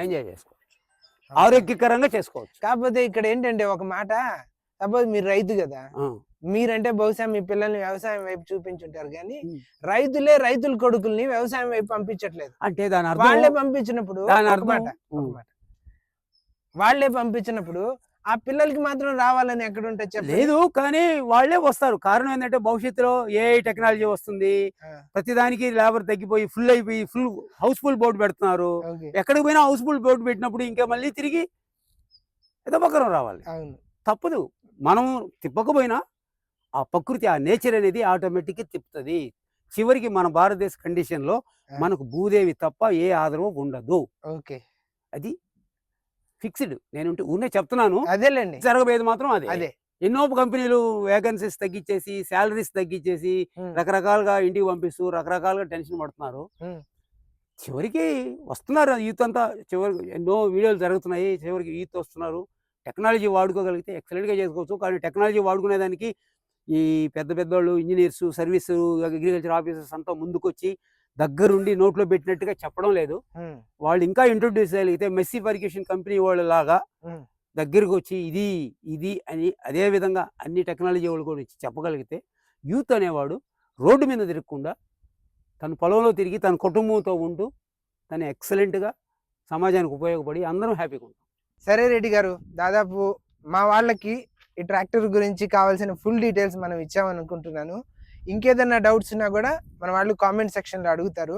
ఆరోగ్యకరంగా చేసుకోవచ్చు. కాకపోతే ఇక్కడ ఏంటంటే ఒక మాట, సపోజ్ మీరు రైతు కదా, మీరంటే బహుశా మీ పిల్లల్ని వ్యవసాయం వైపు చూపించుంటారు కానీ రైతులే రైతుల కొడుకుల్ని వ్యవసాయం వైపు పంపించట్లేదు. అంటే దాని వాళ్ళే పంపించినప్పుడు ఆ పిల్లలకి మాత్రం రావాలని ఎక్కడ ఉంటే లేదు, కానీ వాళ్ళే వస్తారు. కారణం ఏంటంటే భవిష్యత్తులో ఏఐ టెక్నాలజీ వస్తుంది, ప్రతిదానికి లేబర్ తగ్గిపోయి ఫుల్ అయిపోయి హౌస్ఫుల్ బోర్డు పెడుతున్నారు. ఎక్కడికి పోయినా హౌస్ఫుల్ బోర్డు పెట్టినప్పుడు ఇంకా మళ్ళీ తిరిగి ఏదో పక్కన రావాలి. తప్పదు, మనం తిప్పకపోయినా ఆ ప్రకృతి, ఆ నేచర్ అనేది ఆటోమేటిక్గా తిప్పుతుంది. చివరికి మన భారతదేశ కండిషన్ లో మనకు భూదేవి తప్ప ఏ ఆధారం ఉండదు. అది ఫిక్స్డ్. నేను ఊనే చెప్తున్నాను, అదేలేండి, జరగబోయేది మాత్రం అదే. ఎన్నో కంపెనీలు వేకెన్సీస్ తగ్గించేసి, శాలరీస్ తగ్గించేసి, రకరకాలుగా ఇంటికి పంపిస్తూ రకరకాలుగా టెన్షన్ పడుతున్నారు. చివరికి వస్తున్నారు యూత్ అంతా, చివరికి ఎన్నో వీడియోలు జరుగుతున్నాయి, చివరికి యూత్ వస్తున్నారు. టెక్నాలజీ వాడుకోగలిగితే ఎక్సలెంట్గా చేసుకోవచ్చు. కానీ టెక్నాలజీ వాడుకునేదానికి ఈ పెద్ద పెద్దోళ్ళు ఇంజనీర్స్, సర్వీసు, అగ్రికల్చర్ ఆఫీసర్స్ అంతా ముందుకొచ్చి దగ్గరుండి నోట్లో పెట్టినట్టుగా చెప్పడం లేదు. వాళ్ళు ఇంకా ఇంట్రొడ్యూస్ చేయగలిగితే మెస్సీ ఫర్గ్యూషన్ కంపెనీ వాళ్ళలాగా దగ్గరకు వచ్చి ఇది అని అదే విధంగా అన్ని టెక్నాలజీ వాళ్ళు కూడా వచ్చి చెప్పగలిగితే యూత్ అనేవాడు రోడ్డు మీద తిరగకుండా తన పొలంలో తిరిగి తన కుటుంబంతో ఉంటూ తను ఎక్సలెంట్గా సమాజానికి ఉపయోగపడి అందరం హ్యాపీగా ఉంటాం. సరే రెడ్డి గారు, దాదాపు మా వాళ్ళకి ఈ ట్రాక్టర్ గురించి కావాల్సిన ఫుల్ డీటెయిల్స్ మనం ఇచ్చామనుకుంటున్నాను. ఇంకేదన్నా డౌట్స్ ఉన్నా కూడా మన వాళ్ళు కామెంట్ సెక్షన్లో అడుగుతారు.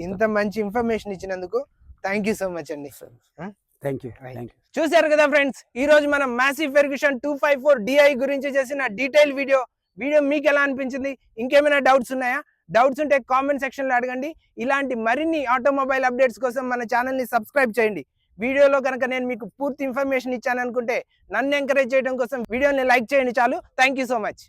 ఇంత మంచి ఇన్ఫర్మేషన్ ఇచ్చినందుకు థ్యాంక్ యూ సో మచ్ అండి. Thank you. చూశారు కదా ఫ్రెండ్స్, ఈ రోజు మనం మాసీ ఫెర్గ్యూషన్ 254 DI గురించి చేసిన డీటెయిల్ వీడియో మీకు ఎలా అనిపించింది? ఇంకేమైనా డౌట్స్ ఉన్నాయా? డౌట్స్ ఉంటే కామెంట్ సెక్షన్లో అడగండి. ఇలాంటి మరిన్ని ఆటోమొబైల్ అప్డేట్స్ కోసం మన ఛానల్ని సబ్స్క్రైబ్ చేయండి. వీడియోలో కనుక నేను మీకు పూర్తి ఇన్ఫర్మేషన్ ఇచ్చాను అనుకుంటే నన్ను ఎంకరేజ్ చేయడం కోసం వీడియోని లైక్ చేయండి చాలు. Thank you so much.